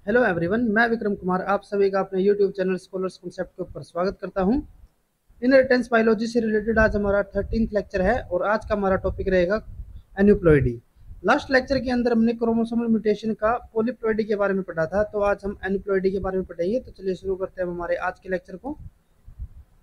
Hello everyone, मैं विक्रम कुमार आप सभी का अपने यूट्यूब चैनल स्कॉलर्स कॉन्सेप्ट के ऊपर स्वागत करता हूं। इनहेरिटेंस बायोलॉजी से रिलेटेड आज हमारा 13th लेक्चर है और आज का हमारा टॉपिक रहेगा एन्यूप्लॉइडी। लास्ट लेक्चर के अंदर हमने क्रोमोसोमल म्यूटेशन का पॉलीप्लॉइडी के बारे में पढ़ा था, तो आज हम एन्यूप्लॉइडी के बारे में पढ़ेंगे। तो चलिए शुरू करते हैं हमारे आज के लेक्चर को।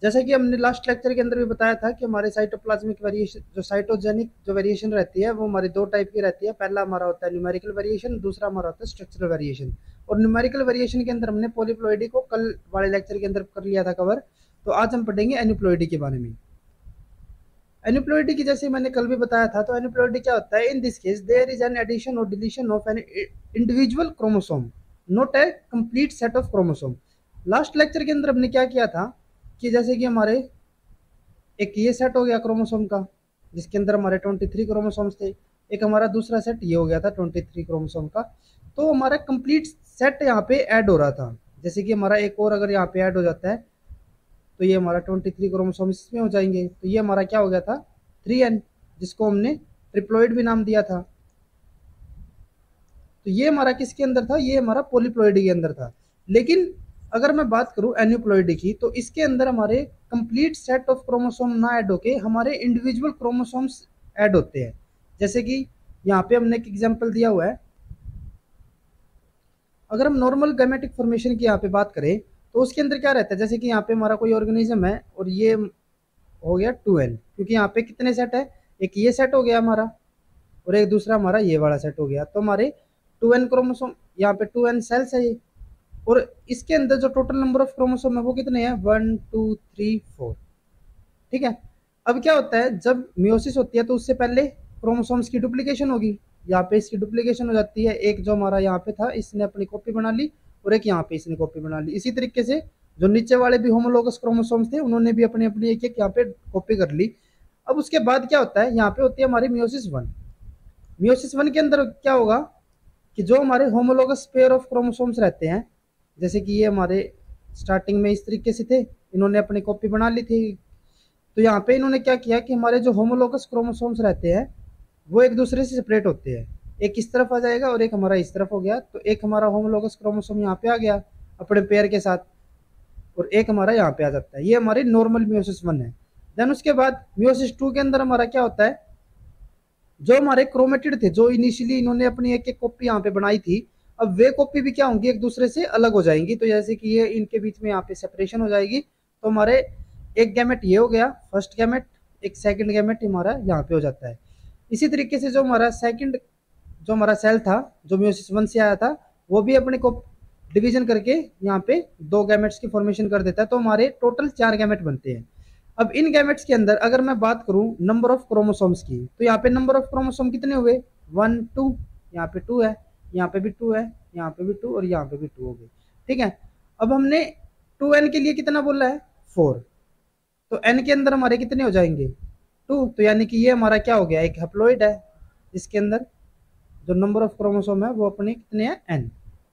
जैसा कि हमने लास्ट लेक्चर के अंदर भी बताया था कि हमारे साइटोप्लाज्मिक वेरिएशन, जो साइटोजेनिक जो वेरिएशन रहती है, वो हमारी दो टाइप की रहती है। पहला हमारा होता है न्यूमेरिकल वेरिएशन, दूसरा हमारा होता है स्ट्रक्चरल वेरिएशन। और न्यूमेरिकल वेरिएशन के अंदर हमने पॉलीप्लॉइडी को कल वाले लेक्चर के अंदर कर लिया था कवर। तो आज हम पढ़ेंगे एन्यूप्लॉइडी के बारे में। एन्यूप्लॉइडी की जैसे मैंने कल भी बताया था, तो एन्यूप्लॉइडी क्या होता है? In this case there is an addition और deletion of an individual chromosome, not a complete set of chromosome. Last lecture के अंदर हमने क्या किया था कि जैसे कि हमारे एक ये सेट हो गया क्रोमोसोम का, जिसके अंदर हमारे 23 क्रोमोसोम्स थे। एक हमारा दूसरा सेट ये हो गया था 23 क्रोमोसोम का। तो हमारा कंप्लीट सेट यहाँ पे ऐड हो रहा था। जैसे कि हमारा एक और अगर यहाँ पे ऐड हो जाता है, तो ये हमारा 23 क्रोमोसोम इसमें हो जाएंगे। तो ये हमारा क्या हो गया था? 3n, जिसको हमने ट्रिप्लॉइड भी नाम दिया था। तो ये हमारा किसके अंदर था? ये हमारा पॉलीप्लॉइडी के अंदर था। लेकिन अगर मैं बात करूं एन्यूप्लॉइडी की, तो इसके अंदर हमारे कंप्लीट सेट ऑफ क्रोमोसोम ना ऐड होके हमारे इंडिविजुअल क्रोमोसोम्स ऐड होते हैं। जैसे कि यहाँ पे हमने एक एग्जांपल दिया हुआ है। अगर हम नॉर्मल गैमेटिक फॉर्मेशन की यहाँ पे बात करें, तो उसके अंदर क्या रहता है? जैसे कि यहाँ पे हमारा कोई ऑर्गेनिज्म है और ये हो गया 2n, क्योंकि यहाँ पे कितने सेट है? एक ये सेट हो गया हमारा और एक दूसरा हमारा ये वाला सेट हो गया। तो हमारे 2n क्रोमोसोम, यहाँ पे 2n सेल्स है ये। और इसके अंदर जो टोटल नंबर ऑफ क्रोमोसोम है वो कितने हैं? 1 2 3 4। ठीक है। अब क्या होता है, जब मियोसिस होती है तो उससे पहले क्रोमोसोम्स की डुप्लीकेशन होगी। यहाँ पे इसकी डुप्लीकेशन हो जाती है। एक जो हमारा यहाँ पे था, इसने अपनी कॉपी बना ली, और एक यहाँ पे इसने कॉपी बना ली। इसी तरीके से जो नीचे वाले भी होमोलोगस क्रोमोसोम्स थे, उन्होंने भी अपनी अपनी एक एक यहाँ पे कॉपी कर ली। अब उसके बाद क्या होता है, यहाँ पे होती है हमारी मियोसिस 1। मियोसिस 1 के अंदर क्या होगा कि जो हमारे होमोलोगस पेयर ऑफ क्रोमोसोम्स रहते हैं, जैसे कि ये हमारे स्टार्टिंग में इस तरीके से थे, इन्होंने अपनी कॉपी बना ली थी। तो यहाँ पे इन्होंने क्या किया कि हमारे जो होमोलोगस क्रोमोसोम्स रहते हैं वो एक दूसरे से सेपरेट होते हैं। एक इस तरफ आ जाएगा और एक हमारा इस तरफ हो गया। तो एक हमारा होमोलोगस क्रोमोसोम यहाँ पे आ गया अपने पेयर के साथ, और एक हमारा यहाँ पे आ जाता है। ये हमारी नॉर्मल मियोसिस 1 है। देन उसके बाद मियोसिस 2 के अंदर हमारा क्या होता है, जो हमारे क्रोमेटिड थे, जो इनिशियली इन्होंने अपनी एक एक कॉपी यहाँ पे बनाई थी, अब वे कॉपी भी क्या होंगी? एक दूसरे से अलग हो जाएंगी। तो जैसे कि ये इनके बीच में यहाँ पे सेपरेशन हो जाएगी। तो हमारे एक गैमेट ये हो गया, फर्स्ट गैमेट, एक सेकंड गैमेट हमारा यहाँ पे हो जाता है। इसी तरीके से जो हमारा सेकंड, जो हमारा सेल था जो मियोसिस 1 से आया था, वो भी अपने को डिवीजन करके यहाँ पे दो गैमेट्स की फॉर्मेशन कर देता है। तो हमारे टोटल 4 गैमेट बनते हैं। अब इन गैमेट्स के अंदर अगर मैं बात करूं नंबर ऑफ क्रोमोसोम्स की, तो यहाँ पे नंबर ऑफ क्रोमोसोम कितने हुए? 1 2। यहाँ पे 2 है, यहाँ पे भी 2 है, यहाँ पे भी 2 और यहाँ पे भी 2 हो गए। ठीक है। अब हमने 2n के लिए कितना बोला है? 4। तो n के अंदर हमारे कितने हो जाएंगे? 2। तो यानी कि ये हमारा क्या हो गया? एक हैप्लॉइड है। इसके अंदर जो नंबर ऑफ क्रोमोसोम है वो अपने कितने हैं? n।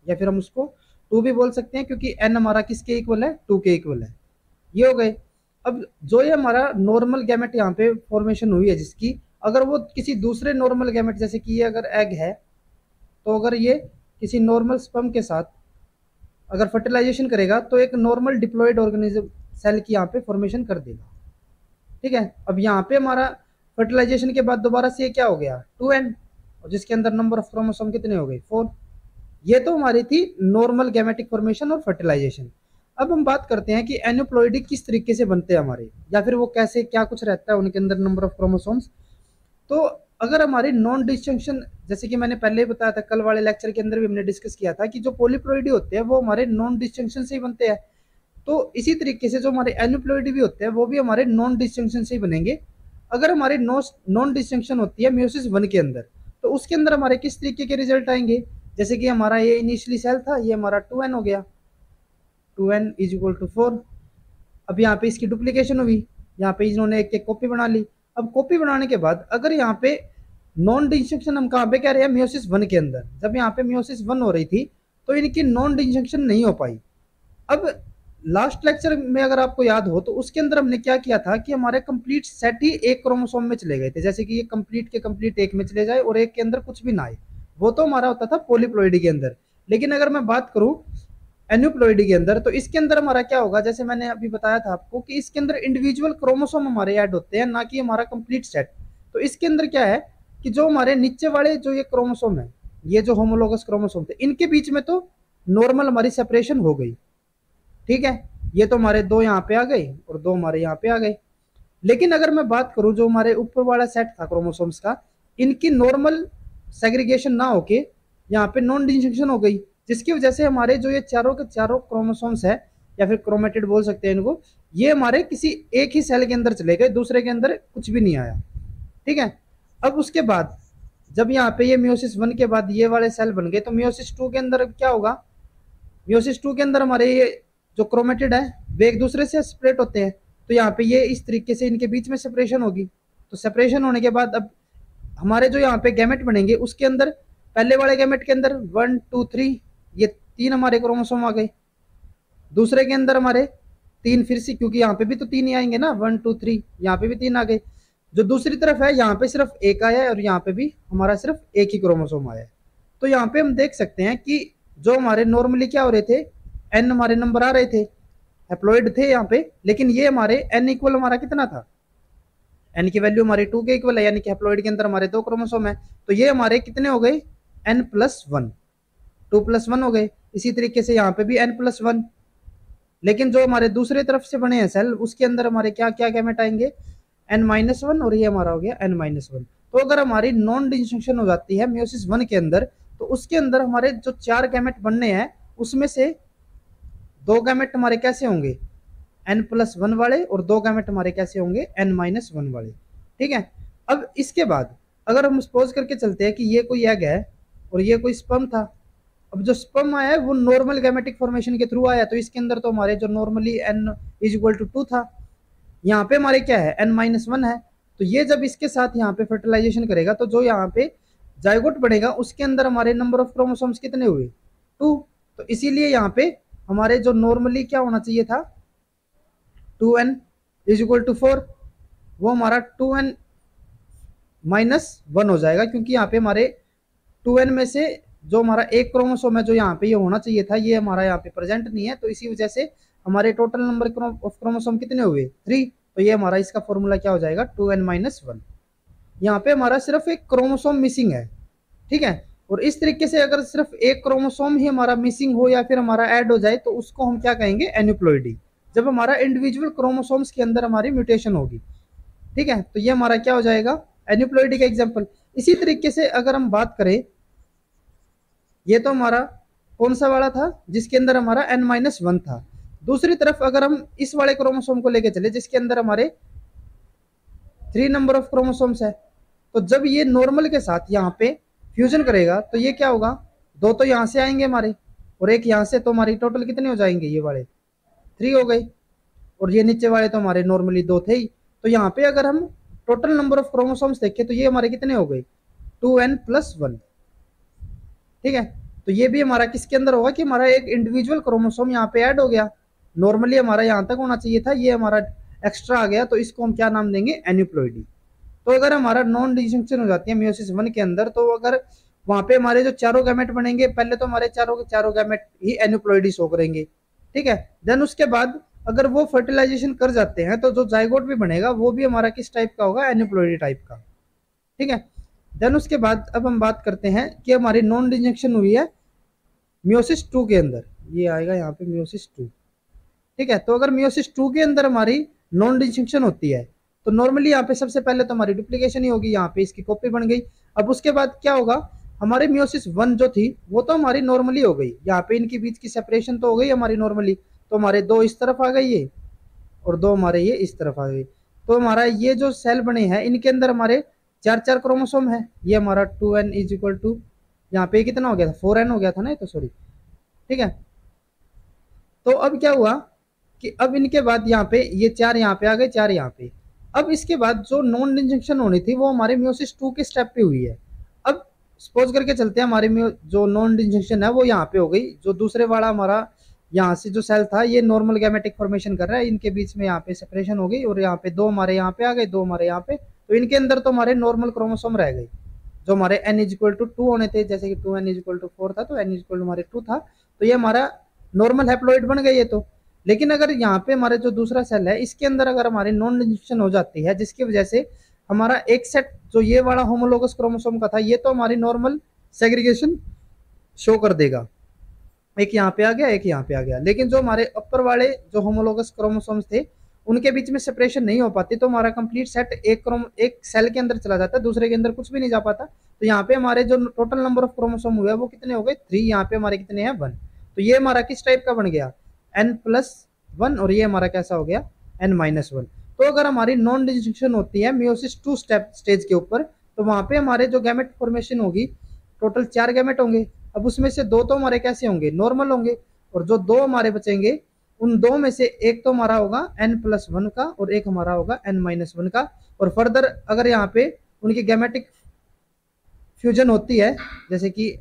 या फिर हम उसको 2 भी बोल सकते हैं, क्योंकि n हमारा किसके इक्वल है? 2 के इक्वल है। ये हो गए। अब जो ये हमारा नॉर्मल गैमेट यहाँ पे फॉर्मेशन हुई है जिसकी, अगर वो किसी दूसरे नॉर्मल गैमेट, जैसे कि ये अगर एग है, तो अगर ये किसी नॉर्मल स्पर्म के साथ अगर फर्टिलाइजेशन करेगा, तो एक नॉर्मल डिप्लॉयड ऑर्गेनिज्म सेल की यहाँ पे फॉर्मेशन कर देगा। ठीक है। अब यहाँ पे हमारा फर्टिलाइजेशन के बाद दोबारा से ये क्या हो गया? 2n, और जिसके अंदर नंबर ऑफ क्रोमोसोम कितने हो गए? 4। ये तो हमारी थी नॉर्मल गैमेटिक फॉर्मेशन और फर्टिलाइजेशन। अब हम बात करते हैं कि एन्यूप्लॉइडी किस तरीके से बनते हैं हमारे, या फिर वो कैसे, क्या कुछ रहता है उनके अंदर नंबर ऑफ क्रोमोसोम्स। तो अगर हमारे नॉन डिस्जंक्शन, जैसे कि मैंने पहले ही बताया था, कल वाले लेक्चर के अंदर भी हमने डिस्कस किया था कि जो पॉलीप्लॉइडी होते हैं वो हमारे नॉन डिस्जंक्शन से ही बनते हैं। तो इसी तरीके से जो हमारे एन्यूप्लॉइडी भी होते हैं वो भी हमारे नॉन डिस्जंक्शन से ही बनेंगे। अगर हमारे नॉन डिस्जंक्शन होती है मियोसिस 1 के अंदर, तो उसके अंदर हमारे किस तरीके के रिजल्ट आएंगे? जैसे कि हमारा ये इनिशियली सेल था, ये हमारा 2n हो गया, 2n इज इक्वल टू 4। अब यहाँ पे इसकी डुप्लीकेशन हुई, यहाँ पे इन्होंने एक एक कॉपी बना ली। अब कॉपी बनाने के बाद अगर यहाँ पे नॉन डिस्जंक्शन हम कहाँ पे कह रहे हैं? मियोसिस 1 के अंदर। जब यहाँ पे मियोसिस 1 हो रही थी तो इनकी नॉन डिस्जंक्शन नहीं हो पाई। अब लास्ट लेक्चर में अगर आपको याद हो, तो उसके अंदर हमने क्या किया था कि हमारे कंप्लीट सेट ही एक क्रोमोसोम में चले गए थे। जैसे कि ये कंप्लीट के कंप्लीट एक में चले जाए और एक के अंदर कुछ भी ना आए, वो तो हमारा होता था पॉलीप्लॉइडी के अंदर। लेकिन अगर मैं बात करूं एन्यूप्लॉइडी के अंदर, तो इसके अंदर हमारा क्या होगा, जैसे मैंने अभी बताया था आपको कि इसके अंदर इंडिविजुअल क्रोमोसोम हमारे ऐड होते हैं, ना कि हमारा कंप्लीट सेट। तो इसके अंदर क्या है कि जो हमारे नीचे वाले जो ये क्रोमोसोम है, ये जो होमोलोगस क्रोमोसोम थे, इनके बीच में तो नॉर्मल हमारी सेपरेशन हो गई, ठीक है, ये तो हमारे दो यहाँ पे आ गए और दो हमारे यहाँ पे आ गए। लेकिन अगर मैं बात करूं जो हमारे ऊपर वाला सेट था क्रोमोसोम्स का, इनकी नॉर्मल सेग्रीगेशन ना होके यहाँ पे नॉन डिस्टिंक्शन हो गई, जिसकी वजह से हमारे जो ये चारों के चारों क्रोमोसोम्स है, या फिर क्रोमेटिड बोल सकते हैं इनको, ये हमारे किसी एक ही सेल के अंदर चले गए, दूसरे के अंदर कुछ भी नहीं आया, ठीक है। अब उसके बाद जब यहाँ पे ये मियोसिस 1 के बाद ये वाले सेल बन गए, तो मियोसिस 2 के अंदर क्या होगा, मियोसिस 2 के अंदर हमारे ये जो क्रोमेटिड है वे एक दूसरे से सेपरेट होते हैं, तो यहाँ पे ये इस तरीके से इनके बीच में सेपरेशन होगी। तो सेपरेशन होने के बाद अब हमारे जो यहाँ पे गैमेट बनेंगे, उसके अंदर पहले वाले गैमेट के अंदर 1 2 3 ये 3 हमारे क्रोमोसोम आ गए, दूसरे के अंदर हमारे 3 फिर से, क्योंकि यहाँ पे भी तो 3 ही आएंगे ना, 1 2 3, यहाँ पे भी 3 आ गए। जो दूसरी तरफ है यहाँ पे सिर्फ एक आया है और यहाँ पे भी हमारा सिर्फ एक ही क्रोमोसोम आया है। तो यहाँ पे हम देख सकते हैं कि जो हमारे नॉर्मली क्या हो रहे थे, एन हमारे नंबर आ रहे थे, हैप्लॉइड थे यहाँ पे, लेकिन ये हमारे एन इक्वल हमारा कितना था, एन की वैल्यू हमारी 2 के इक्वल है, यानी कि हैप्लॉइड के अंदर हमारे 2 क्रोमोसोम है, तो ये हमारे कितने हो गए, एन प्लस वन, 2+1 हो गए। इसी तरीके से यहाँ पे भी n+1, लेकिन जो हमारे दूसरे तरफ से बने हैं सेल, उसके अंदर हमारे क्या क्या गैमेट आएंगे, n-1, और ये हमारा हो गया n-1। तो अगर हमारी नॉन डिस्टिंक्शन हो जाती है मियोसिस 1 के अंदर, तो उसके अंदर हमारे जो 4 गैमेट बनने हैं, उसमें से 2 गैमेट हमारे कैसे होंगे, n+1 वाले, और 2 गैमेट हमारे कैसे होंगे, n-1 वाले, ठीक है। अब इसके बाद अगर हम सपोज करके चलते हैं कि ये कोई एग है और ये कोई स्पर्म था, अब जो स्पर्म आया है वो नॉर्मल गैमेटिक फॉर्मेशन के थ्रू आया, तो इसके अंदर तो हमारे जो नॉर्मली n=2 था, यहाँ पे हमारे क्या है, n-1 है। तो ये जब इसके साथ यहाँ पे फर्टिलाइजेशन करेगा, तो जो यहाँ पे जाइगोट बनेगा उसके अंदर हमारे नंबर ऑफ क्रोमोसोम्स कितने हुए, 2। तो इसीलिए यहाँ पे हमारे जो नॉर्मली क्या होना चाहिए था, 2n=4, वो हमारा 2n-1 हो जाएगा, क्योंकि यहाँ पे हमारे 2n में से जो हमारा एक क्रोमोसोम है जो यहाँ पे ये होना चाहिए था, ये हमारा यहाँ पे प्रेजेंट नहीं है, तो इसी वजह से हमारे टोटल नंबर ऑफ क्रोमोसोम कितने हुए, 3। तो ये हमारा इसका फॉर्मूला क्या हो जाएगा, 2n-1। यहाँ पे हमारा सिर्फ एक क्रोमोसोम मिसिंग है, ठीक है। और इस तरीके से अगर सिर्फ एक क्रोमोसोम ही हमारा मिसिंग हो या फिर हमारा ऐड हो जाए, तो उसको हम क्या कहेंगे, एन्यूप्लॉइडी, जब हमारा इंडिविजुअल क्रोमोसोम्स के अंदर हमारी म्यूटेशन होगी, ठीक है। तो ये हमारा क्या हो जाएगा, एन्यूप्लॉइडी का एग्जाम्पल। इसी तरीके से अगर हम बात करें, ये तो हमारा कौन सा वाला था, जिसके अंदर हमारा n-1 था। दूसरी तरफ अगर हम इस वाले क्रोमोसोम को लेके चले जिसके अंदर हमारे 3 नंबर ऑफ क्रोमोसोम्स है, तो जब ये नॉर्मल के साथ यहाँ पे फ्यूजन करेगा, तो ये क्या होगा, 2 तो यहाँ से आएंगे हमारे और एक यहाँ से, तो हमारी टोटल कितने हो जाएंगे, ये वाले 3 हो गए, और ये नीचे वाले तो हमारे नॉर्मली 2 थे ही। तो यहाँ पे अगर हम टोटल नंबर ऑफ क्रोमोसोम्स देखें, तो ये हमारे कितने हो गए, 2n+1, ठीक है। तो ये भी हमारा किसके अंदर होगा कि हमारा एक इंडिविजुअल क्रोमोसोम यहाँ पे ऐड हो गया, नॉर्मली हमारा यहाँ तक होना चाहिए था, ये हमारा एक्स्ट्रा आ गया, तो इसको हम क्या नाम देंगे, एन्यूप्लॉइडी। तो अगर हमारा नॉन डिस्टिंक्शन हो जाती है मियोसिस 1 के अंदर, तो अगर वहां पे हमारे जो चारों गैमेट बनेंगे, पहले तो हमारे चारों के चारों गैमेट ही एन्यूप्लॉइडी शो करेंगे, ठीक है। देन उसके बाद अगर वो फर्टिलाइजेशन कर जाते हैं, तो जो जाइगोट भी बनेगा वो भी हमारा किस टाइप का होगा, एन्यूप्लॉइडी टाइप का, ठीक है। देन उसके बाद अब हम बात करते हैं कि हमारी नॉन डिस्टिंक्शन हुई है मियोसिस 2 के अंदर, ये आएगा यहाँ पे मियोसिस 2, ठीक है। तो अगर मियोसिस 2 के अंदर हमारी नॉन डिस्टिंक्शन होती है, तो नॉर्मली यहाँ पे सबसे पहले तो हमारी डुप्लीकेशन ही होगी, यहाँ पे इसकी कॉपी बन गई। अब उसके बाद क्या होगा, हमारे मियोसिस 1 जो थी वो तो हमारी नॉर्मली हो गई, यहाँ पे इनके बीच की सेपरेशन तो हो गई हमारी नॉर्मली, तो हमारे 2 इस तरफ आ गई ये, और 2 हमारे ये इस तरफ आ गई। तो हमारा ये जो सेल बने हैं इनके अंदर हमारे 4 क्रोमोसोम है, ये हमारा 2n=, यहाँ पे कितना हो गया था, 4n हो गया था ना, तो सॉरी, ठीक है। तो अब क्या हुआ कि अब इनके बाद यहाँ पे ये 4 यहाँ पे आ गए, 4 यहाँ पे। अब इसके बाद जो नॉन डिस्टिंक्शन होनी थी वो हमारे मियोसिस 2 के स्टेप पे हुई है। अब सपोज करके चलते हैं हमारे जो नॉन डिस्टिंक्शन है वो यहाँ पे हो गई, जो दूसरे वाला हमारा यहाँ से जो सेल था ये नॉर्मल गैमेटिक फॉर्मेशन कर रहा है, इनके बीच में यहाँ पे सेपरेशन हो गई, और यहाँ पे 2 हमारे यहाँ पे आ गए, 2 हमारे यहाँ पे, तो इनके अंदर तो हमारे नॉर्मल क्रोमोसोम रह गए, जो हमारे n इज इक्वल टू 2 होने थे, जैसे कि 2n इज इक्वल टू 4 था, तो n इज इक्वल टू हमारे 2 था, तो ये हमारा नॉर्मल हैप्लॉइड बन गई है। तो लेकिन अगर यहाँ पे हमारे जो दूसरा सेल है इसके अंदर अगर हमारी नॉन डिजंक्शन हो जाती है, जिसकी वजह से हमारा एक सेट जो ये वाला होमोलोगस क्रोमोसोम का था, ये तो हमारी नॉर्मल सेग्रीगेशन शो कर देगा, एक यहाँ पे आ गया, एक यहाँ पे आ गया, लेकिन जो हमारे अपर वाले जो होमोलोगस क्रोमोसोम्स थे उनके बीच में सेपरेशन नहीं हो पाती, तो हमारा कंप्लीट सेट एक सेल के अंदर चला जाता है, दूसरे के अंदर कुछ भी नहीं जा पाता। तो यहाँ पे हमारे जो टोटल नंबर ऑफ क्रोमोसोम हुए वो कितने हो गए 3, यहाँ पे हमारे कितने हैं 1। तो ये हमारा किस टाइप का बन गया n+1, और ये हमारा कैसा हो गया n-1। तो अगर हमारी नॉन डिजंक्शन होती है मियोसिस 2 स्टेज के ऊपर, तो वहां पे हमारे जो गैमेट फॉर्मेशन होगी टोटल 4 गैमेट होंगे। अब उसमें से 2 तो हमारे कैसे होंगे नॉर्मल होंगे, और जो 2 हमारे बचेंगे उन 2 में से एक तो हमारा होगा n+1 का और एक हमारा होगा n-1 का। और फर्दर अगर यहाँ पे उनकी गैमेटिक फ्यूजन होती है, जैसे कि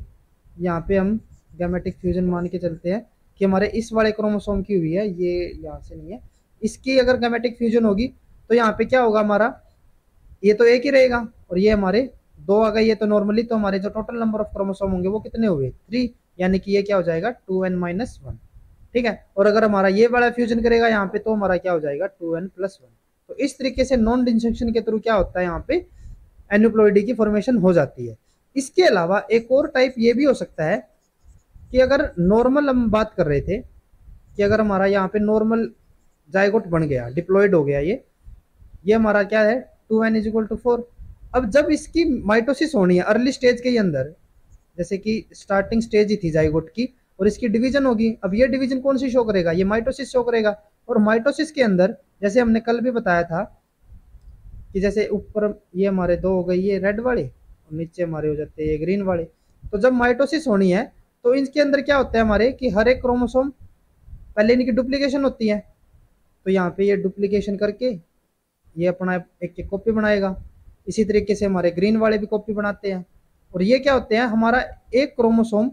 यहाँ पे हम गैमेटिक फ्यूजन मान के चलते हैं कि हमारे इस वाले क्रोमोसोम की हुई है, ये यहाँ से नहीं है, इसकी अगर गैमेटिक फ्यूजन होगी तो यहाँ पे क्या होगा हमारा, ये तो एक ही रहेगा और ये हमारे 2 आ गई है, तो नॉर्मली तो हमारे जो टोटल नंबर ऑफ क्रोमोसोम होंगे वो कितने हुए 3, यानी कि ये क्या हो जाएगा 2n-1। ठीक है, और अगर हमारा ये वाला फ्यूजन करेगा यहाँ पे तो हमारा क्या हो जाएगा 2n+1। तो इस तरीके से नॉन डिजंक्शन के थ्रू क्या होता है यहाँ पे एन्यूप्लॉइडी की फॉर्मेशन हो जाती है। इसके अलावा एक और टाइप ये भी हो सकता है कि अगर नॉर्मल हम बात कर रहे थे कि अगर हमारा यहाँ पे नॉर्मल जाइगोट बन गया, डिप्लॉइड हो गया, ये हमारा क्या है 2n इज इक्वल टू 4। अब जब इसकी माइटोसिस होनी है अर्ली स्टेज के अंदर, जैसे कि स्टार्टिंग स्टेज ही थी जाइगोट की, और इसकी डिवीजन होगी, अब ये डिवीजन कौन सी शो करेगा, ये माइटोसिस शो करेगा। और माइटोसिस के अंदर जैसे हमने कल भी बताया था कि जैसे ऊपर ये हमारे 2 हो गई ये रेड वाले और नीचे हमारे हो जाते हैं ये ग्रीन वाले। तो जब माइटोसिस होनी है तो इनके अंदर क्या होता है हमारे कि हर एक क्रोमोसोम पहले इनकी डुप्लीकेशन होती है, तो यहाँ पे ये डुप्लीकेशन करके ये अपना एक कॉपी बनाएगा। इसी तरीके से हमारे ग्रीन वाले भी कॉपी बनाते हैं, और ये क्या होते हैं हमारा एक क्रोमोसोम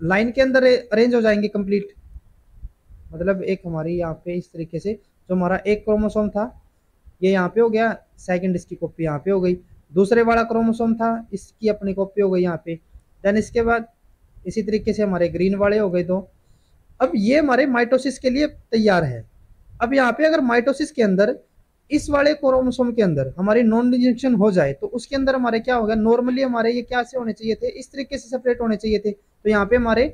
लाइन के अंदर अरेंज हो जाएंगे कंप्लीट, मतलब एक हमारी यहाँ पे इस तरीके से जो हमारा एक क्रोमोसोम था ये यहाँ पे हो गया, सेकंड इसकी कॉपी यहाँ पे हो गई, दूसरे वाला क्रोमोसोम था इसकी अपनी कॉपी हो गई यहाँ पे, देन इसके बाद इसी तरीके से हमारे ग्रीन वाले हो गए 2। अब ये हमारे माइटोसिस के लिए तैयार है। अब यहाँ पे अगर माइटोसिस के अंदर इस वाले क्रोमोसोम के अंदर हमारी नॉन डिजंक्शन हो जाए तो उसके अंदर हमारे क्या होगा, नॉर्मली हमारे ये क्या से होने चाहिए थे, इस तरीके से सेपरेट होने चाहिए थे, तो यहाँ पे हमारे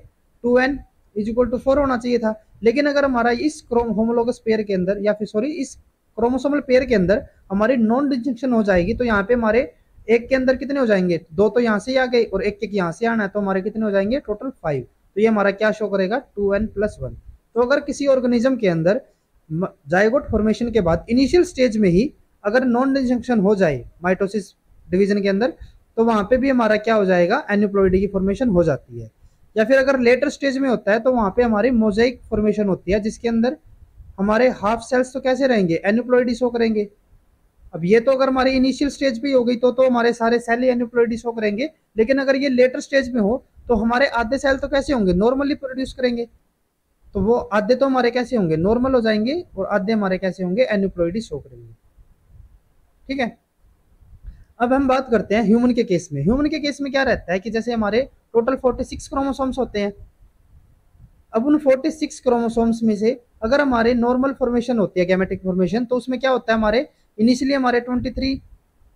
2n इज इक्वल टू 4 होना चाहिए था। लेकिन अगर हमारा इस होमोलोगस पेयर के अंदर या फिर सॉरी इस क्रोमोसोमल पेयर के अंदर हमारी नॉन डिजंक्शन हो जाएगी, तो यहाँ पे हमारे एक के अंदर कितने हो जाएंगे 2 तो यहाँ से आ गए और एक यहाँ से आना है, तो हमारे कितने हो जाएंगे टोटल 5। तो ये हमारा क्या शो करेगा 2n+1। तो अगर किसी ऑर्गेनिज्म के अंदर जाइगोट फॉर्मेशन के बाद इनिशियल स्टेज में ही अगर नॉन डिजंक्शन हो जाए माइटोसिस डिवीजन के अंदर, तो वहां पे भी हमारा क्या हो जाएगा एन्यूप्लॉइडी की फॉर्मेशन हो जाती है। या फिर अगर लेटर स्टेज में होता है तो वहां पे हमारी मोजाइक फॉर्मेशन होती है, जिसके अंदर हमारे हाफ सेल्स तो कैसे रहेंगे एन्यूप्लॉइडी शो करेंगे। अब ये तो अगर हमारी इनिशियल स्टेज पे हो गई तो हमारे सारे सेल एन्यूप्लॉइडी शो करेंगे, लेकिन अगर ये लेटर स्टेज में हो तो हमारे आधे सेल तो कैसे होंगे नॉर्मली प्रोड्यूस करेंगे, तो वो आधे तो हमारे कैसे होंगे नॉर्मल हो जाएंगे और आधे हमारे कैसे होंगे एन्यूप्लॉइडी शो करेंगे। ठीक है, अब हम बात करते हैं ह्यूमन के केस में। ह्यूमन के केस में क्या रहता है कि जैसे हमारे टोटल 46 क्रोमोसोम्स होते हैं। अब उन 46 क्रोमोसोम्स में से अगर हमारे नॉर्मल फॉर्मेशन होती है गैमेटिक फॉर्मेशन, तो उसमें क्या होता है हमारे इनिशियली हमारे 23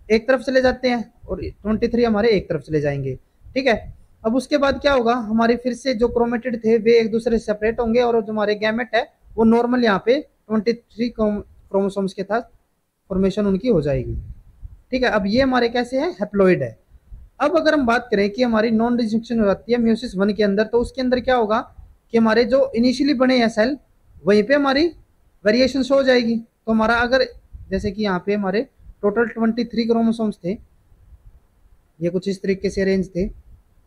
एक तरफ चले जाते हैं और 23 हमारे एक तरफ चले जाएंगे। ठीक है, अब उसके बाद क्या होगा हमारे फिर से जो क्रोमेटिड थे वे एक दूसरे से सेपरेट होंगे और जो हमारे गैमेट है वो नॉर्मल यहाँ पे 23 क्रोमोसोम्स के साथ फॉर्मेशन उनकी हो जाएगी। ठीक है, अब ये हमारे कैसे है हैप्लॉइड है। अब अगर हम बात करें कि हमारी नॉन डिजंक्शन हो जाती है म्योसिस 1 के अंदर, तो उसके अंदर क्या होगा कि हमारे जो इनिशियली बने हैं सेल वहीं पे हमारी वेरिएशन हो जाएगी। तो हमारा अगर जैसे कि यहाँ पे हमारे टोटल 23 क्रोमोसोम्स थे, ये कुछ इस तरीके से अरेंज थे,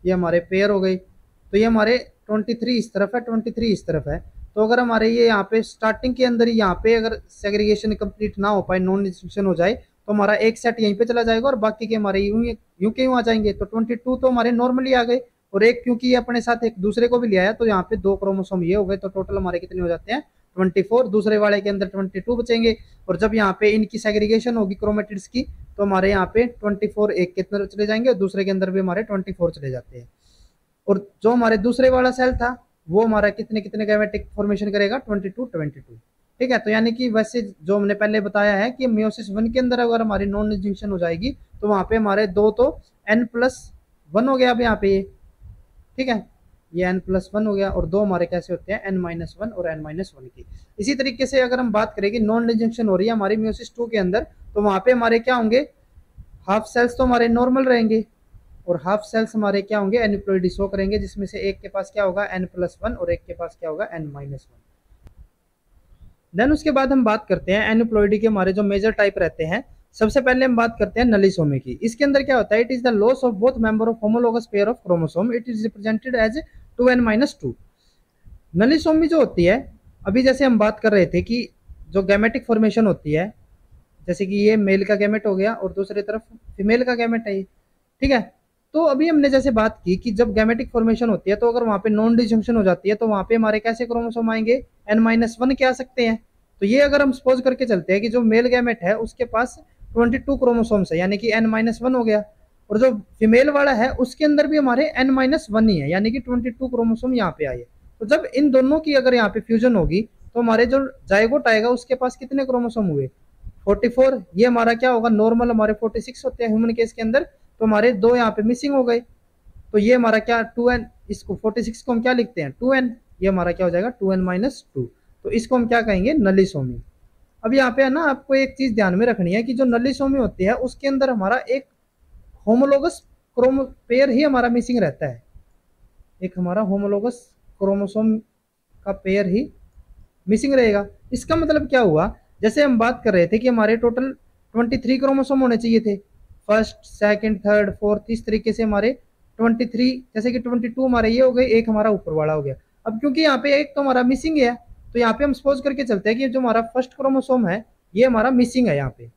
ये हमारे पेयर हो गई, तो ये हमारे 23 इस तरफ है 23 इस तरफ है। तो अगर हमारे ये यहाँ पे स्टार्टिंग के अंदर ही यहाँ पे अगर सेग्रीगेशन कंप्लीट ना हो पाए नॉन डिस्ट्रिक्शन हो जाए तो हमारा एक सेट यहीं पे चला जाएगा और बाकी के हमारे यूं के यूं आ जाएंगे। तो 22 तो हमारे नॉर्मली आ गए और एक क्योंकि ये अपने साथ एक दूसरे को भी ले आया तो यहाँ पे 2 क्रोमोसोम ये हो गए, तो टोटल हमारे कितने हो जाते हैं 24। दूसरे वाले के अंदर 22 बचेंगे और जब यहाँ पे इनकी सेग्रीगेशन होगी क्रोमेटिड्स की तो हमारे यहाँ पे 24 एक के अंदर चले जाएंगे और दूसरे के अंदर भी हमारे 24 चले जाते हैं। और जो हमारे दूसरे वाला सेल था वो हमारा कितने कितने गैमेटिक फॉर्मेशन करेगा, 22 ठीक है। तो यानी कि वैसे जो हमने पहले बताया है कि मियोसिस 1 के अंदर अगर हमारी नॉन जंक्शन हो जाएगी तो वहां पे हमारे दो तो n+1 हो गया अब यहाँ पे ये, ठीक है, ये n+1 हो गया और दो हमारे कैसे होते हैं n-1 और n-1 की। इसी तरीके से अगर हम बात करें कि नॉन जंक्शन हो रही है हमारी मियोसिस 2 के अंदर तो वहां पे हमारे क्या होंगे, हाफ सेल्स तो हमारे नॉर्मल रहेंगे और हाफ सेल्स हमारे क्या होंगे, एनिप्लॉइडी शो करेंगे, जिसमें से एक के पास क्या होगा n+1 और एक के पास क्या होगा n-1। देन उसके बाद हम बात करते हैं एनिप्लॉइडी के हमारे जो मेजर टाइप रहते हैं। सबसे पहले हम बात करते हैं नलिसोमी की। इसके अंदर क्या होता है, it is the loss of both member of homologous pair of chromosome, it is represented as 2n-2। Nullisomy जो होती है, अभी जैसे हम बात कर रहे थे कि जो गैमेटिक फॉर्मेशन होती है, जैसे कि ये मेल का गैमेट हो गया और दूसरी तरफ फीमेल का गैमेट है ये, ठीक है। तो अभी हमने जैसे बात की कि जब गैमेटिक फॉर्मेशन होती है तो अगर वहां पे नॉन डिजंक्शन हो जाती है तो वहां पे हमारे कैसे क्रोमोसोम आएंगे, n-1 के आ सकते हैं। तो ये अगर हम सपोज करके चलते हैं कि जो मेल गैमेट है उसके पास 22 क्रोमोसोम्स है यानी कि n-1 हो गया, और जो फीमेल वाला है उसके अंदर भी हमारे n-1 ही है यानी कि 22 क्रोमोसोम यहाँ पे आए। तो जब इन दोनों की अगर यहाँ पे फ्यूजन होगी तो हमारे जो जायगोट आएगा उसके पास कितने क्रोमोसोम हुए, 44। ये हमारा क्या होगा, नॉर्मल हमारे 46 होते हैं ह्यूमन केस के अंदर, तो हमारे दो यहाँ पे मिसिंग हो गए। तो ये हमारा क्या 2n, इसको 46 को हम क्या लिखते हैं 2n, ये हमारा क्या हो जाएगा 2n-2। तो इसको हम क्या कहेंगे, नलिसोमी। अब यहाँ पे है ना, आपको एक चीज ध्यान में रखनी है कि जो नलिसोमी होती है उसके अंदर हमारा एक होमोलोगस क्रोमो पेयर ही हमारा मिसिंग रहता है, एक हमारा होमोलोगस क्रोमोसोम का पेयर ही मिसिंग रहेगा। इसका मतलब क्या हुआ, जैसे हम बात कर रहे थे कि हमारे टोटल 23 क्रोमोसोम होने चाहिए थे, फर्स्ट सेकंड थर्ड फोर्थ, इस तरीके से हमारे 23, जैसे कि 22 हमारे ये हो गए, एक हमारा ऊपर वाला हो गया। अब क्योंकि यहाँ पे एक तो हमारा मिसिंग है तो यहाँ पे हम सपोज करके चलते हैं कि जो हमारा फर्स्ट क्रोमोसोम है ये हमारा मिसिंग है यहाँ पे।